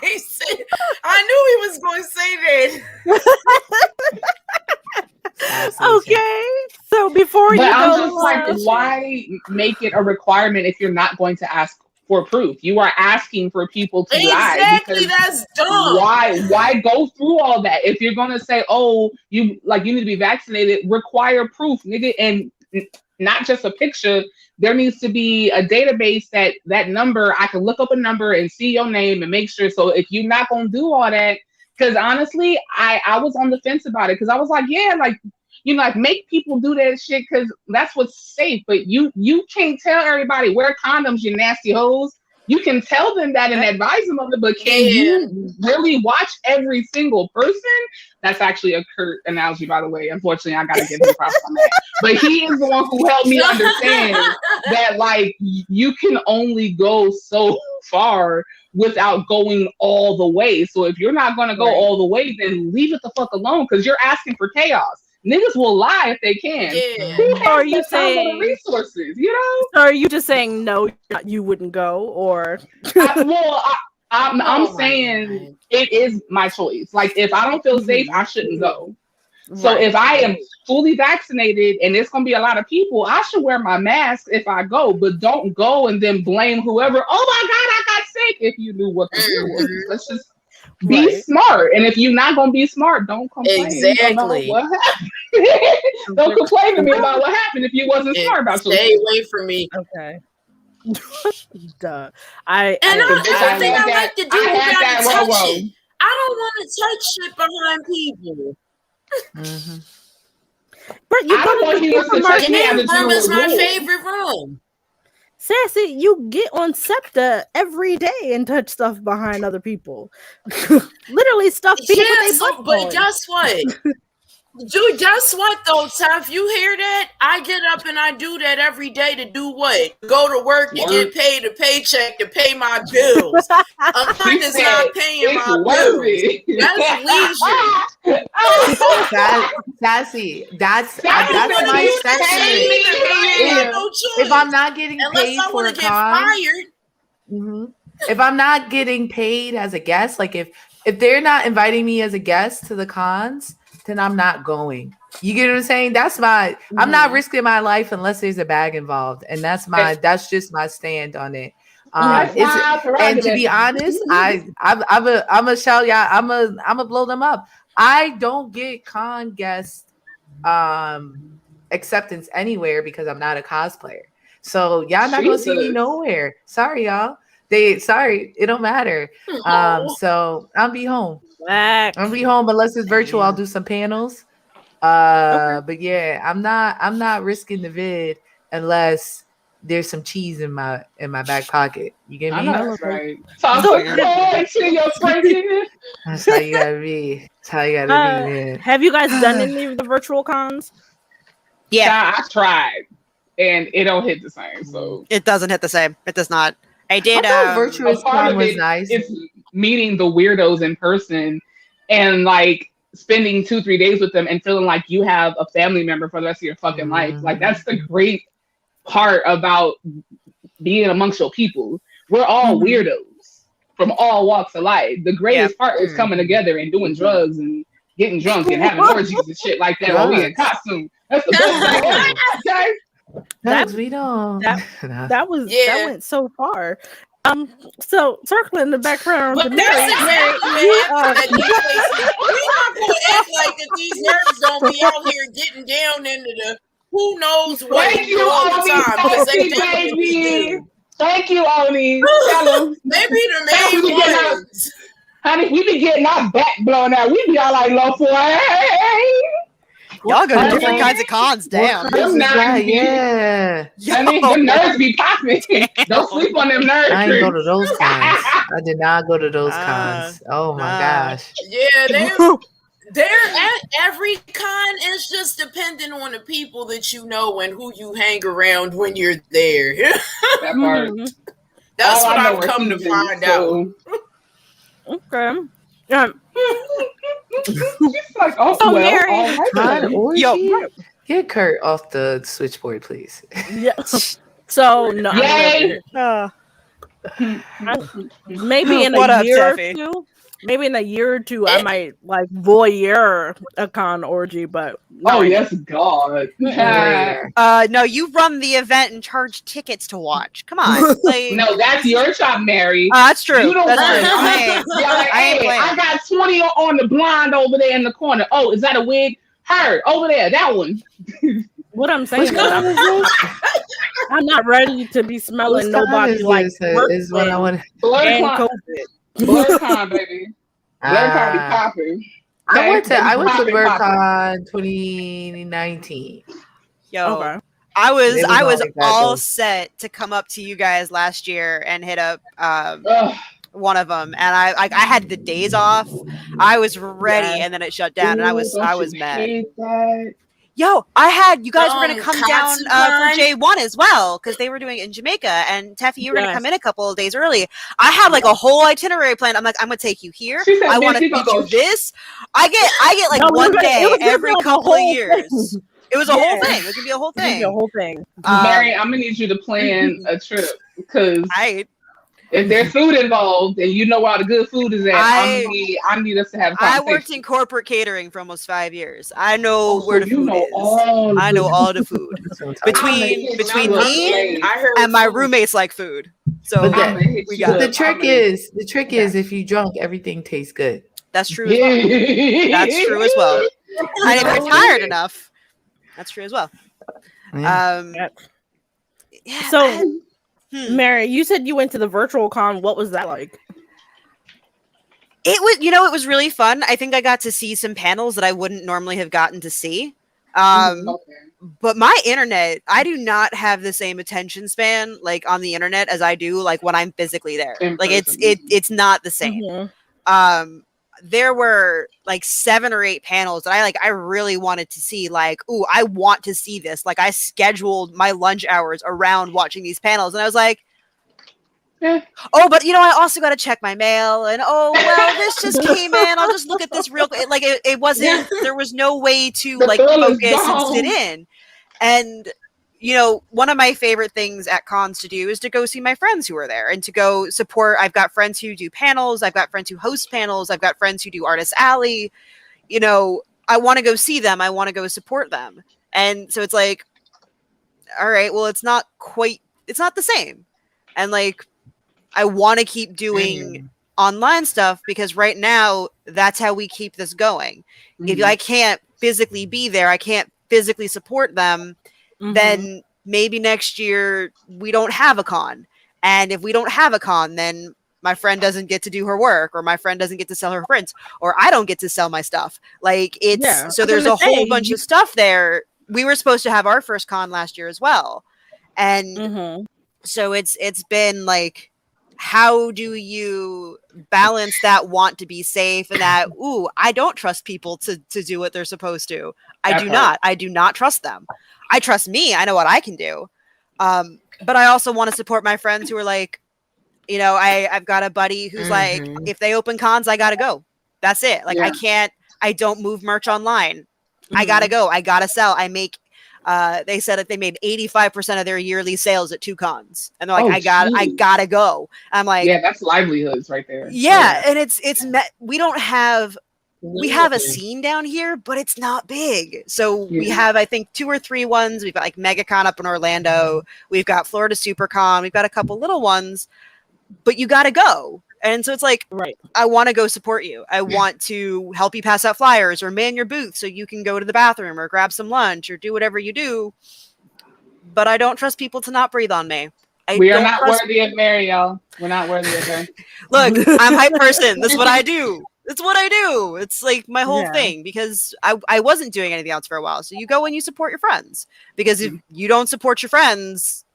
He said, I knew he was going to say that. Okay, so before but you I'm go, just like, why make it a requirement if you're not going to ask for proof? You are asking for people to lie. Exactly, that's dumb. Why go through all that if you're gonna say, oh, you need to be vaccinated? Require proof, nigga, and not just a picture. There needs to be a database that number. I can look up a number and see your name and make sure. So if you're not gonna do all that, because honestly, I was on the fence about it because I was like, yeah, like. Like make people do that shit because that's what's safe. But you can't tell everybody wear condoms, you nasty hoes. You can tell them that and advise them of it, but can you really watch every single person? That's actually a Kurt analogy, by the way. Unfortunately, I gotta give him props on that. But he is the one who helped me understand that like you can only go so far without going all the way. So if you're not gonna go all the way, then leave it the fuck alone because you're asking for chaos. Niggas will lie if they can. Yeah. Who has are you the time or the saying resources? You know? So are you just saying no? You wouldn't go, or? I'm saying it is my choice. Like if I don't feel safe, I shouldn't go. So if I am fully vaccinated and it's gonna be a lot of people, I should wear my mask if I go. But don't go and then blame whoever. Oh my God, I got sick. If you knew what the deal was, let's just. Be smart, and if you're not gonna be smart, don't complain. Exactly. What happened. Don't complain to me about what happened if you wasn't smart about yourself. Stay away from me. Okay. Duh. I like to do gotta touch it. I don't want to touch shit behind people. But you go to the supermarket. Room is my favorite room. Sassy, you get on SEPTA every day and touch stuff behind other people. Literally stuff people but guess what? Dude, guess what though, Tef? You hear that? I get up and I do that every day to do what? Go to work to get paid a paycheck to pay my bills. A friend is not paying my bills. That's leisure. Sassy, that's my sentiment. If I'm not getting paid for a con, if I'm not getting paid as a guest, like if they're not inviting me as a guest to the cons, then I'm not going. You get what I'm saying? That's I'm not risking my life unless there's a bag involved, and that's just my stand on it. And to be honest, I'm a shout y'all. I'm a blow them up. I don't get con guest acceptance anywhere because I'm not a cosplayer. So y'all not gonna see me nowhere. Sorry, y'all. It don't matter. So I'll be home. I'll be home unless it's virtual. I'll do some panels. But yeah, I'm not risking the vid unless there's some cheese in my back pocket. You get me? That's right. That's how you gotta be. That's how you gotta be, man. Have you guys done any of the virtual cons? Yeah, I tried, and it don't hit the same. So it doesn't hit the same. It does not. I did. Virtual con was nice. It's meeting the weirdos in person and like spending 2-3 days with them and feeling like you have a family member for the rest of your fucking life. Like that's the great part about being amongst your people. We're all weirdos from all walks of life. The greatest part is coming together and doing drugs and getting drunk and having orgies and shit like that while we in costume. That's the best thing ever. That went so far. So circling in the background, but that's exactly what happened. We're not gonna act like that these nerds don't be out here getting down into the who knows what all the time because they do. Thank you, Oni. Maybe the main ones. Honey, we be getting our back blown out. We be all like low for y'all go to different kinds of cons, damn. Yeah. I mean, them nerds be popping. Don't sleep on them nerds. I ain't go to those cons. I did not go to those cons. Oh my gosh. Yeah, they're at every con is just dependent on the people that you know and who you hang around when you're there. That part. That's what I've come to find out. Okay. Um, She's like, oh, so well, Mary, all right Con then. orgy? Get Kurt off the switchboard, please. yeah. So no, I'm Yay! gonna maybe in What a up, year or Steffi? two. Maybe in a year or two, I might like voyeur a con orgy, but not Oh, right yes, God. No, you run the event and charge tickets to watch. Come on, like No, that's your job, Mary. that's true. You don't That's run true. it. I ain't, You're like, I ain't hey, playing. I got 20 on the blind over there in the corner. Oh, is that a wig? Her, over there, that one. What I'm saying Which is, con is this? I'm not ready to be smelling Whose con nobody is like this? work Is what I want. Blur and con, COVID. blur con, baby. Blur con be popping. I Okay, went to they be popping. BurCon 2019. Yo, Okay. I was It was all like that, all though. set to come up to you guys last year and hit up Ugh. one of them, and I had the days off. I was ready, and then it shut down, and I was Don't you mad. hate that? Yo, you guys were gonna come down for Katsucon? J1 as well because they were doing it in Jamaica, and Teffy, you were gonna Yes. come in a couple of days early. I had like a whole itinerary planned. I'm like, I'm gonna take you here. She said, I "Bitch, want to we gonna feed you go." this. I get like No, it was one gonna- it day was gonna every be a couple of whole years. thing. It was a whole Yeah. thing. It was gonna be a whole It's gonna be thing. a whole thing. Mary, I'm gonna need you to plan a trip because if there's food involved and you know where all the good food is at, I need us to have a I conversation. worked in corporate catering for almost 5 years. I know Oh, where so the you food know is. all the I know food. all the food. between No, me I heard and my food. roommates like food. So But we got the trick is, if you drunk, everything tastes good. that's true as well. That's true as well. And if you're tired enough, that's true as well. Yeah. So, Mary, you said you went to the virtual con. What was that like? It was, it was really fun. I think I got to see some panels that I wouldn't normally have gotten to see. But my internet, I do not have the same attention span like on the internet as I do like when I'm physically there. Like it's not the same. There were like 7 or 8 panels that I really wanted to see. Like, ooh, I want to see this. Like I scheduled my lunch hours around watching these panels, and I was like, oh, but I also got to check my mail, and oh well, this just came in. I'll just look at this real quick. Like it wasn't. There was no way to The like thrill is focus and gone. sit in. And one of my favorite things at cons to do is to go see my friends who are there and to go support. I've got friends who do panels. I've got friends who host panels. I've got friends who do Artist Alley. I want to go see them. I want to go support them. And so it's like, all right, well, it's not the same. And like, I want to keep doing online stuff because right now that's how we keep this going. If I can't physically be there, I can't physically support them, then maybe next year we don't have a con. And if we don't have a con, then my friend doesn't get to do her work, or my friend doesn't get to sell her prints, or I don't get to sell my stuff. Like so there's a whole bunch of stuff there. We were supposed to have our first con last year as well. And so it's been like, how do you balance that want to be safe and that, ooh, I don't trust people to do what they're supposed to. I do not trust them. I trust me. I know what I can do. But I also want to support my friends who are like, I've got a buddy who's like, if they open cons, I got to go. That's it. Like, I don't move merch online. I got to go. I got to sell. I make, they said that they made 85% of their yearly sales at 2 cons, and they're like, I gotta go. I'm like, yeah, that's livelihoods right there. Yeah, and we don't have. We have a scene down here, but it's not big. So we have, I think, 2 or 3 ones. We've got like MegaCon up in Orlando. We've got Florida SuperCon. We've got a couple little ones, but you got to go. And so it's like, I want to go support you. I want to help you pass out flyers or man your booth so you can go to the bathroom or grab some lunch or do whatever you do. But I don't trust people to not breathe on me. We are not worthy of Mary, y'all. We're not worthy of her. Look, I'm a hype person. That's what I do. It's what I do. It's like my whole thing because I wasn't doing anything else for a while. So you go and you support your friends, because if you don't support your friends,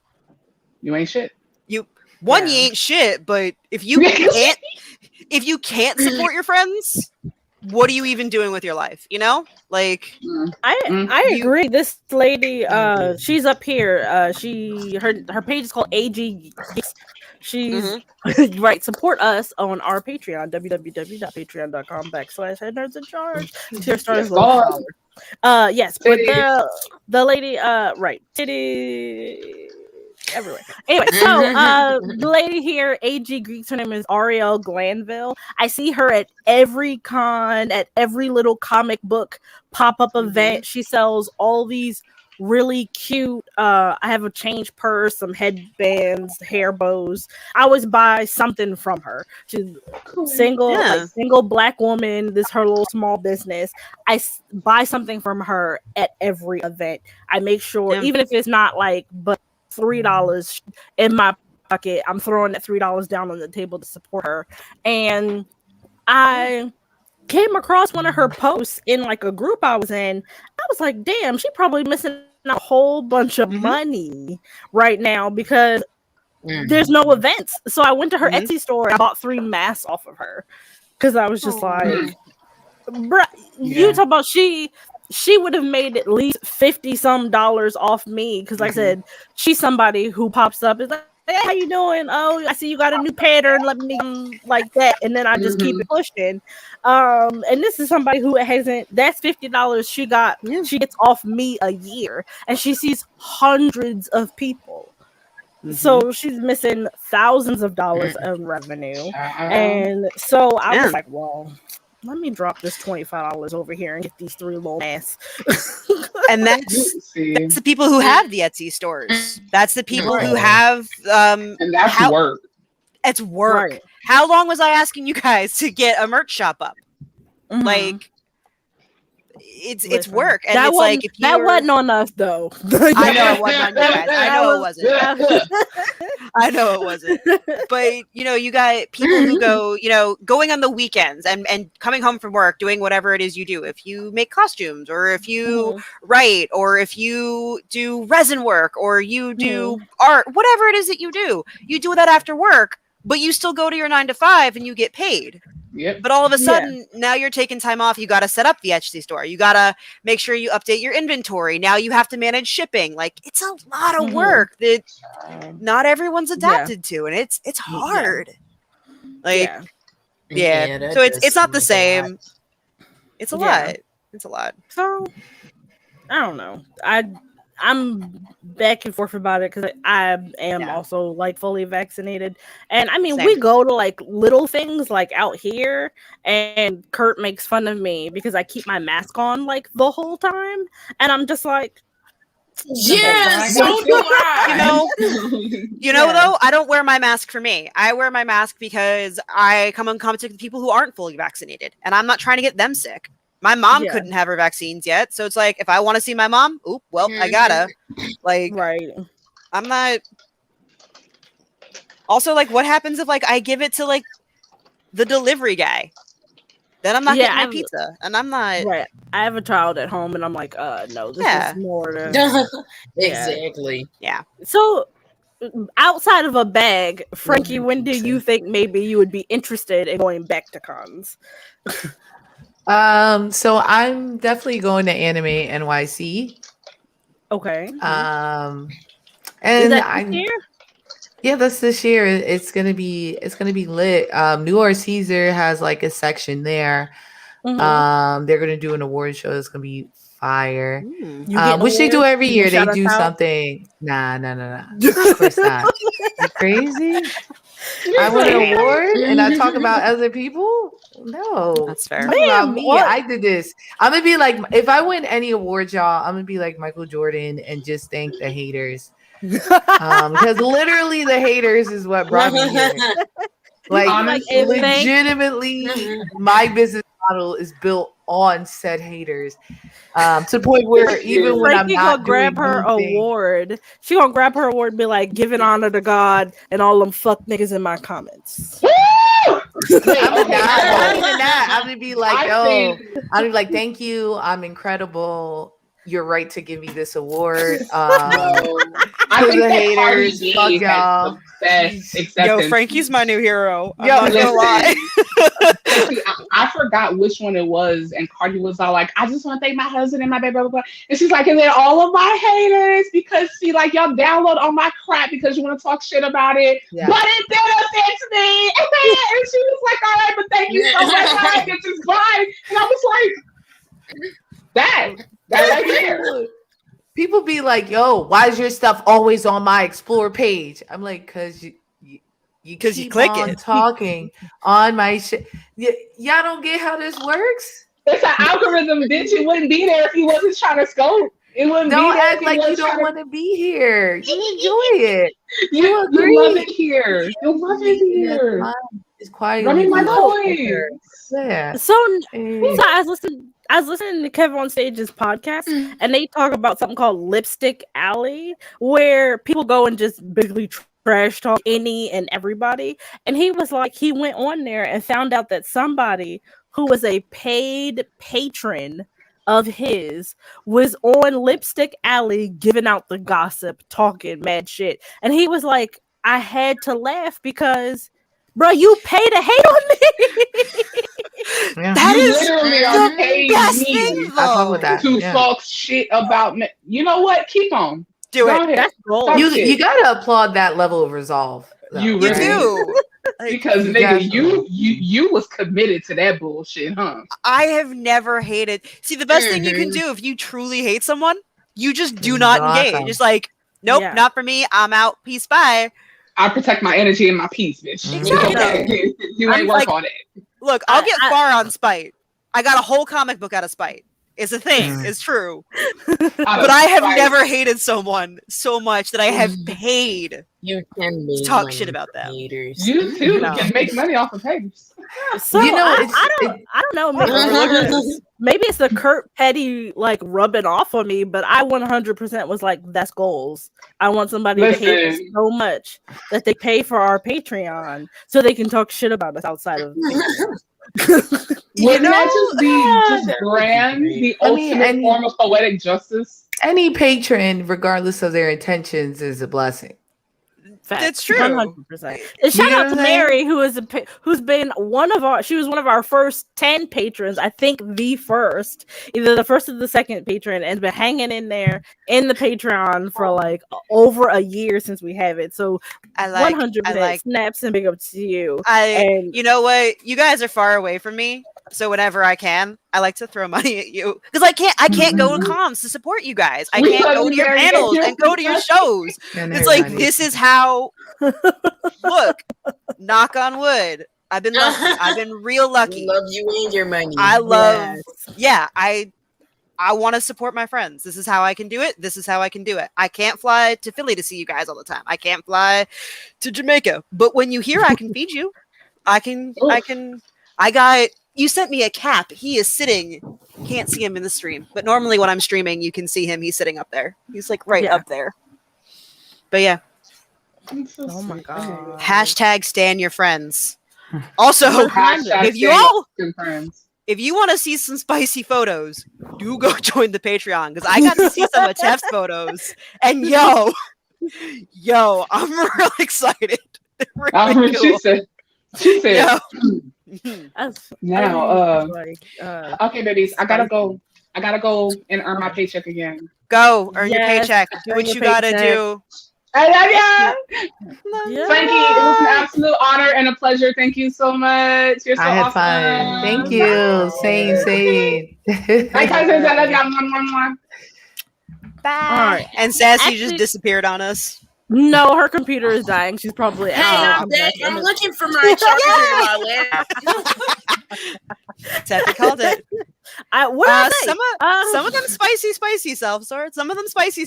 you ain't shit. You ain't shit. But if you can't support your friends, what are you even doing with your life? Like I agree. This lady, she's up here. Her page is called AG. She's right. Support us on our Patreon, www.patreon.com/head nerds in charge. Tier stars low. Yes, but the lady, right, titty everywhere. Anyway, so the lady here, AG Greeks, her name is Ariel Glanville. I see her at every con, at every little comic book pop-up event. She sells all these really cute I have a change purse, some headbands, hair bows. I always buy something from her. She's single, like single black woman. This is her little small business. I buy something from her at every event. I make sure, even if it's not like but $3 in my pocket, I'm throwing that $3 down on the table to support her. And I came across one of her posts in like a group I was in. I was like, damn, she probably missing a whole bunch of money right now because there's no events. So I went to her Etsy store and I bought 3 masks off of her because I was just like, bruh, you talk about she would have made at least $50-some off me because like I said, she's somebody who pops up is like, hey, how you doing? Oh, I see you got a new pattern. Let me like that, and then I just keep it pushing. And this is somebody who hasn't. That's $50 she got. She gets off me a year, and she sees hundreds of people. So she's missing thousands of dollars in revenue, and so I was like, well, let me drop this $25 over here and get these 3 little masks. And that's the people who have the Etsy stores. That's the people who have and that's work. It's work. Right. How long was I asking you guys to get a merch shop up? Like it's work. And that it's like if that wasn't on us though. I know it wasn't on you guys. I know it wasn't. I know it wasn't. But you got people who go, going on the weekends and coming home from work, doing whatever it is you do. If you make costumes or if you write or if you do resin work or you do art, whatever it is that you do that after work, but you still go to your 9 to 5 and you get paid. Yep. But all of a sudden, now you're taking time off. You got to set up the Etsy store. You got to make sure you update your inventory. Now you have to manage shipping. Like it's a lot of work that not everyone's adapted to, and it's hard. Like, so it's not the same. It's a lot. It's a lot. So I don't know. I'm back and forth about it because I am also like fully vaccinated, and I mean we go to like little things like out here, and Kurt makes fun of me because I keep my mask on like the whole time, and I'm just like, yes, so do I. You know though, I don't wear my mask for me. I wear my mask because I come in contact with people who aren't fully vaccinated, and I'm not trying to get them sick. My mom couldn't have her vaccines yet. So it's like, if I want to see my mom, I gotta. Like, I'm not. Also, like, what happens if, like, I give it to, like, the delivery guy? Then I'm not getting my pizza. And I'm not. Right. I have a child at home, and I'm like, no, this is more to. Exactly. Yeah. So, outside of a bag, Frankie, when do you think maybe you would be interested in going back to cons? So I'm definitely going to Anime NYC. Okay. And is that this year? Yeah, that's this year. It's gonna be lit. New York Caesar has like a section there. They're gonna do an award show that's gonna be fire. Which they do every year. They do something. Nah. Of course not. You crazy? I win an award and I talk about other people? No. That's fair. Talk about me. I did this. I'm gonna be like, if I win any award, y'all, I'm gonna be like Michael Jordan and just thank the haters. Because literally the haters is what brought me here. Like legitimately, my business model is built on said haters. To the point where even when Frankie I'm not gonna grab her award, she gonna grab her award and be like, giving honor to God and all them fuck niggas in my comments. I'm not even that. I'm gonna be like, I'm gonna be like, thank you. I'm incredible. you're right to give me this award. No, I think the that Cardi haters, B fuck has y'all. the best acceptance. Yo, Frankie's my new hero. I'm Yo, not gonna lie. See, I forgot which one it was, and Cardi was all like, "I just want to thank my husband and my baby, blah, blah, blah." And she's like, "And then all of my haters because see, like y'all download all my crap because you want to talk shit about it, Yeah. but it did affect me." And she was like, "All right, but thank you so much. All right, it's just fine." And I was like, "That right there." People be like, "Yo, why is your stuff always on my Explore page?" I'm like, "Cause you keep click on it. talking on my shit. Y'all don't get how this works. It's an algorithm, bitch. It wouldn't be there if you wasn't trying to scope. It wouldn't Don't be there act if you like you wasn't don't trying want to be here. You enjoy it. You agree. love it here. You love it here. It's quiet. Running my No. coins. Yeah. So I was listening to Kevin on Stage's podcast, and they talk about something called Lipstick Alley, where people go and just basically trash talk any and everybody. And he was like, he went on there and found out that somebody who was a paid patron of his was on Lipstick Alley giving out the gossip, talking mad shit. And he was like, I had to laugh because, bro, you pay to hate on me. That You is literally are the paying best me thing, I fuck though. with that. to Yeah. talk shit about me. You know what? Keep on. Do Go it. ahead. That's gold. Talk You shit. gotta applaud that level of resolve. though, You You right? do. Like, Because You nigga, got you was committed to that bullshit, huh? I have never hated. See, the best thing you can do if you truly hate someone, you just do not Block engage. 'em. It's like, nope, Yeah. not for me. I'm out. Peace. Bye. I protect my energy and my peace, bitch. It's Exactly. okay. You ain't I'm work like- on it. Look, I'll get far on spite. I got a whole comic book out of spite. It's a thing. It's true. But I have never hated someone so much that I have paid You can to make talk money shit about from them. haters. You too No. can make money off of haters. So You know, I don't know. Maybe it's the Kurt Petty like rubbing off on me, but I 100% was like, that's goals. I want somebody to hate us Listen. so much that they pay for our Patreon so they can talk shit about us outside of the Patreon. Wouldn't that just be just grand, the I mean, ultimate form of poetic justice? Any patron, regardless of their intentions, is a blessing. That's true. 100%. And shout know out what to I'm saying? Mary, who's been she was one of our first 10 patrons. I think the first, either the first or the second patron, and has been hanging in there in the Patreon for like over a year since we have it. So I like 100% snaps and big up to you. You know what? You guys are far away from me, so whenever I can, I like to throw money at you because I can't go to comms to support you guys. I We can't love go you, to your Mary. panels You're and go to your shows. And It's like everybody. this is how. Look, knock on wood. I've been lucky. I've been real lucky. Love you and your money. I love. Yeah, I want to support my friends. This is how I can do it. This is how I can do it. I can't fly to Philly to see you guys all the time. I can't fly to Jamaica. But when you hear I can feed you, I got you sent me a cap. He is sitting. Can't see him in the stream. But normally when I'm streaming, you can see him. He's sitting up there. He's like right up there. But yeah. Oh my god. Hashtag stan your friends. Also, Hashtag if you stay all your friends. if you want to see some spicy photos, do go join the Patreon because I got to see some of Tef's photos. And yo, I'm real excited. They're really cool. She said, Yo. now, okay, babies, I gotta go and earn my paycheck again. Go earn your Yes, paycheck. Do earn what your you gotta paycheck. do. I love Yeah. Frankie, it was an absolute honor and a pleasure. Thank you so much. You're so I had awesome. fun. Thank you. Same. My cousins, I love y'all. Mwah, mwah, mwah. Bye. All right. And Sassy Actually- just disappeared on us. No, her computer is dying. She's probably Hey, out. I'm back. I'm looking for my charger in my lap. Teffy called it. What did I say? Some of them spicy self-sword. Some of them spicy.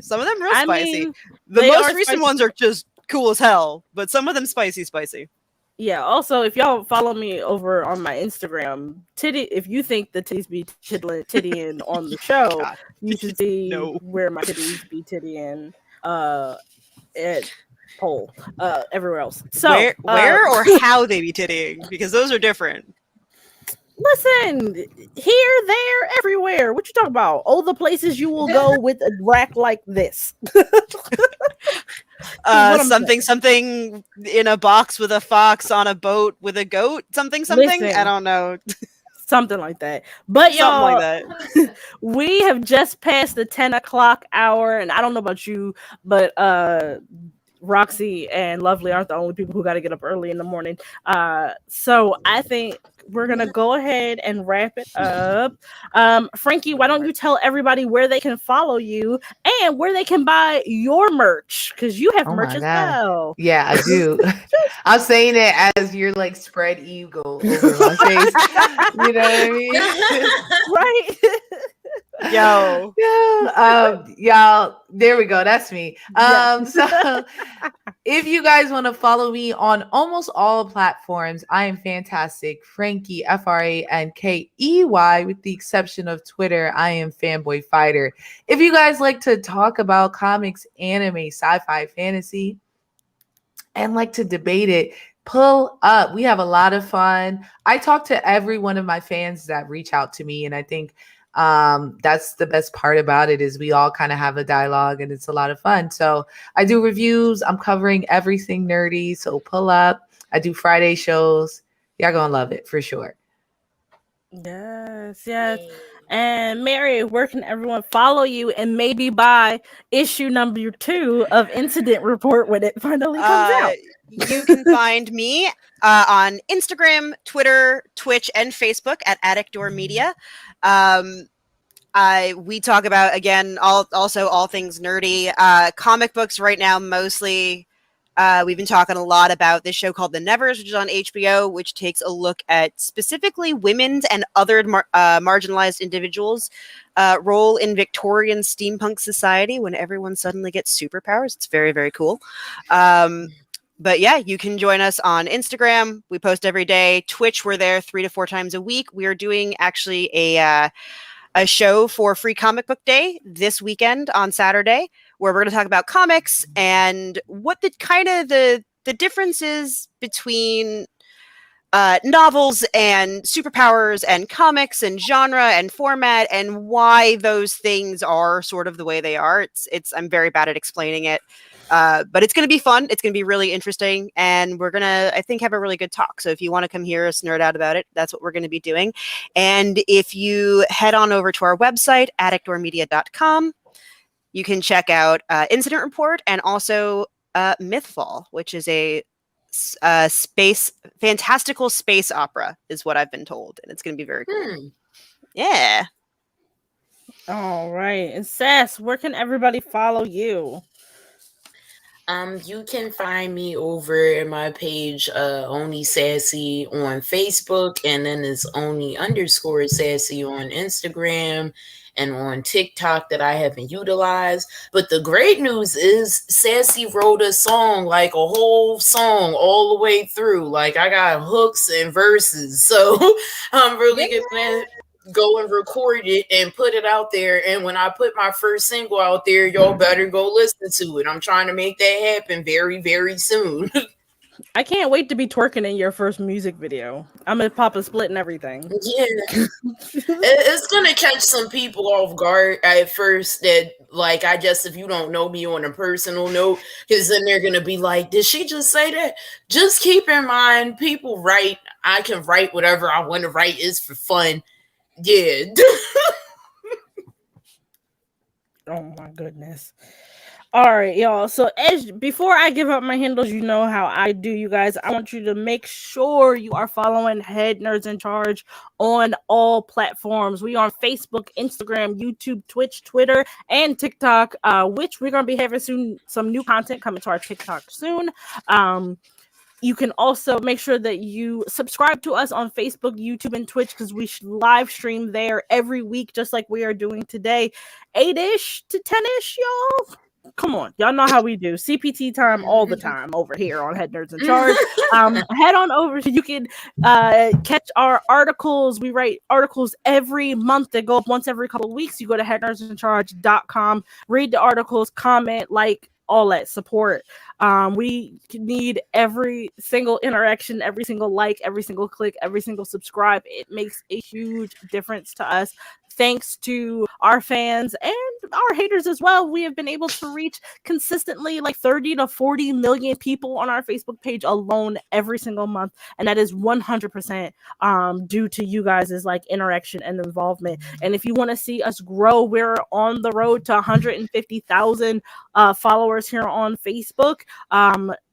Some of them real I spicy. mean, The they most are recent spicy. ones are just cool as hell, but some of them spicy. Yeah. Also, if y'all follow me over on my Instagram, if you think the titties be tittying on the show, God. you should see No. where my titties be tittying. At poll. Everywhere else. So where or how they be tittying, because those are different. Listen, here, there, everywhere. What you talking about? All the places you will go with a rack like this. Something in a box with a fox on a boat with a goat. Something. Listen, I don't know. Something like that. But Something like y'all, that. we have just passed the 10 o'clock hour, and I don't know about you, but Roxy and Lovely aren't the only people who got to get up early in the morning. So I think we're gonna go ahead and wrap it up. Frankie, why don't you tell everybody where they can follow you and where they can buy your merch? Because you have Oh merch my as god. well. Yeah, I do. I'm saying it as you're like spread eagle over my face. You know what I mean? Right. Yo. Yeah. Y'all, there we go. That's me. So if you guys want to follow me on almost all platforms, I am fantastic. Frankie, FRANKEY, with the exception of Twitter. I am Fanboy Fighter. If you guys like to talk about comics, anime, sci-fi, fantasy, and like to debate it, pull up. We have a lot of fun. I talk to every one of my fans that reach out to me, and I think that's the best part about it is we all kind of have a dialogue and it's a lot of fun. So I do reviews. I'm covering everything nerdy. So pull up. I do Friday shows. Y'all gonna love it for sure. Yes. And Mary, where can everyone follow you and maybe buy issue number 2 of Incident Report when it finally comes out? You can find me on Instagram, Twitter, Twitch, and Facebook at Attic Door Media. We talk about, again, also all things nerdy. Comic books right now, mostly. We've been talking a lot about this show called The Nevers, which is on HBO, which takes a look at specifically women's and other marginalized individuals' role in Victorian steampunk society when everyone suddenly gets superpowers. It's very, very cool. But yeah, you can join us on Instagram. We post every day. Twitch, we're there 3 to 4 times a week. We are doing actually a show for Free Comic Book Day this weekend on Saturday, where we're going to talk about comics and what the differences between novels and superpowers and comics and genre and format and why those things are sort of the way they are. I'm very bad at explaining it. But it's going to be fun. It's going to be really interesting. And we're going to, I think, have a really good talk. So if you want to come hear us nerd out about it, that's what we're going to be doing. And if you head on over to our website, addictdoormedia.com, you can check out Incident Report and also Mythfall, which is a fantastical space opera, is what I've been told. And it's going to be very cool. Yeah. All right. And Sass, where can everybody follow you? You can find me over at my page, Only Sassy on Facebook, and then it's Only_Sassy on Instagram and on TikTok that I haven't utilized. But the great news is Sassy wrote a song, like a whole song all the way through. Like I got hooks and verses. So I'm really gonna go and record it and put it out there. And when I put my first single out there, y'all better go listen to it. I'm trying to make that happen very, very soon. I can't wait to be twerking in your first music video. I'm gonna pop a split and everything. Yeah. It's gonna catch some people off guard at first that, like, I guess if you don't know me on a personal note, because then they're gonna be like, did she just say that? Just keep in mind, people write. I can write whatever I want to write. Is for fun. Yeah. Oh my goodness. All right, y'all. So before I give up my handles, you know how I do, you guys. I want you to make sure you are following Head Nerds in Charge on all platforms. We are on Facebook, Instagram, YouTube, Twitch, Twitter, and TikTok, which we're gonna be having soon. Some new content coming to our TikTok soon. You can also make sure that you subscribe to us on Facebook, YouTube, and Twitch, because we live stream there every week, just like we are doing today, 8-ish to 10-ish, y'all. Come on, y'all know how we do CPT time all the time over here on Head Nerds in Charge. Head on over so you can catch our articles. We write articles every month that go up once every couple of weeks. You go to headnerdsincharge.com, read the articles, comment, like, all that support. We need every single interaction, every single like, every single click, every single subscribe. It makes a huge difference to us. Thanks to our fans and our haters as well, we have been able to reach consistently like 30 to 40 million people on our Facebook page alone every single month, and that is 100% due to you guys' like interaction and involvement. And if you want to see us grow, we're on the road to 150,000 followers here on Facebook.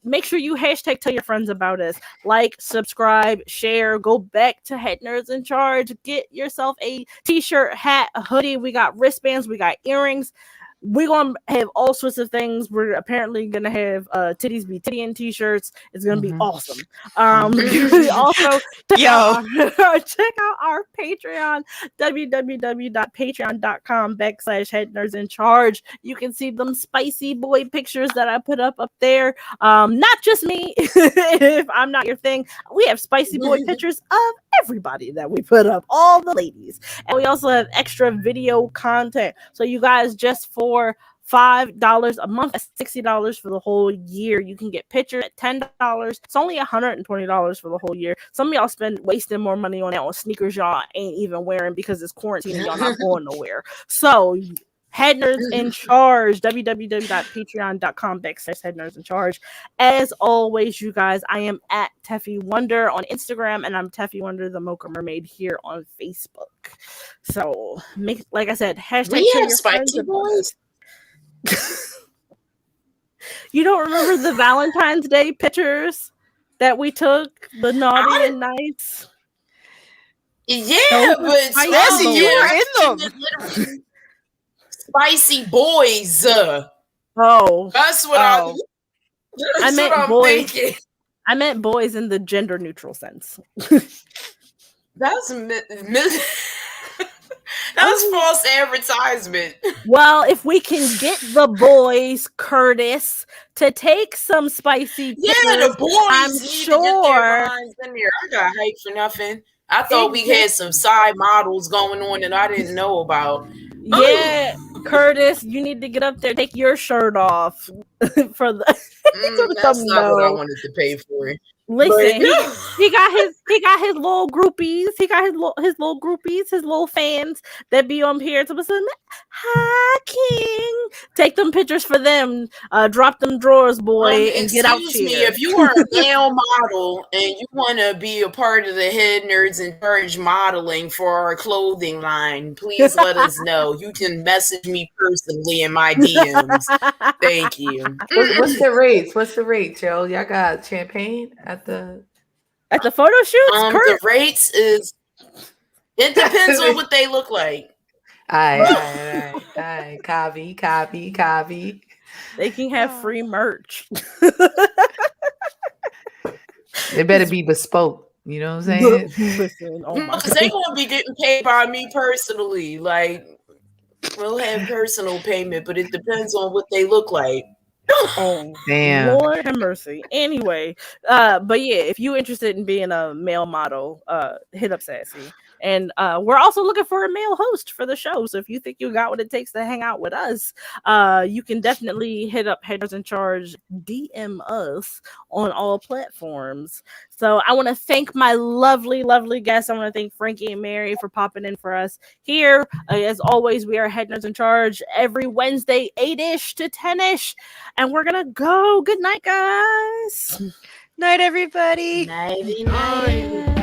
Make sure you hashtag tell your friends about us. Like, subscribe, share, go back to Head Nerds in Charge. Get yourself a t-shirt, hat, a hoodie. We got wristbands, we got earrings. We're gonna have all sorts of things. We're apparently gonna have titties be tittying t-shirts. It's gonna be awesome. Also check out our Patreon, www.patreon.com/headnerdsinCharge. You can see them spicy boy pictures that I put up there. Not just me. If I'm not your thing, we have spicy boy pictures of everybody that we put up, all the ladies. And we also have extra video content. So you guys, just for $5 a month, that's $60 for the whole year. You can get pictures at $10. It's only $120 for the whole year. Some of y'all spend wasting more money on that on sneakers y'all ain't even wearing because it's quarantine and y'all not going nowhere. So Head Nerds in Charge, www.patreon.com/Head Nerds in Charge. As always, you guys, I am at Teffy Wonder on Instagram, and I'm Teffy Wonder, the Mocha Mermaid, here on Facebook. So, like I said, hashtag we tell have your spicy friends boys. You don't remember the Valentine's Day pictures that we took? The naughty and nice? Yeah, but Sassy, you were in them. Spicy boys. Oh, that's what I meant what I'm boys. thinking. I meant boys in the gender neutral sense. That's that's false advertisement. Well, if we can get the boys, Curtis, to take some spicy pictures, the boys I'm need to get sure. their minds in there. I got hyped for nothing. I thought we had some side models going on that I didn't know about. Yeah, Curtis, you need to get up there, take your shirt off for the. That's not what I wanted to pay for. Listen, he got his little groupies. He got his little groupies, his little fans that be on here to listen. Hi, King. Take them pictures for them. Drop them drawers, boy, and get out Excuse here. me, if you are a male model and you want to be a part of the Head Nerds in Charge modeling for our clothing line, please let us know. You can message me personally in my DMs. Thank you. What's the rates? What's the rate, Joe? Y'all got champagne at the photo shoots? The rates is it depends on what they look like. All right. Copy. They can have free merch. They better be bespoke. You know what I'm saying? Listen, oh my Because they gonna be getting paid by me personally. Like we'll have personal payment, but it depends on what they look like. Oh, damn. Lord have mercy. Anyway, but yeah, if you're interested in being a male model, hit up Sassy. And we're also looking for a male host for the show. So if you think you got what it takes to hang out with us, you can definitely hit up Head Nerds in Charge, DM us on all platforms. So I want to thank my lovely, lovely guests. I want to thank Frankie and Mary for popping in for us here. As always, we are Head Nerds in Charge every Wednesday, 8-ish to 10-ish. And we're going to go. Good night, guys. Night, everybody. Nighty night.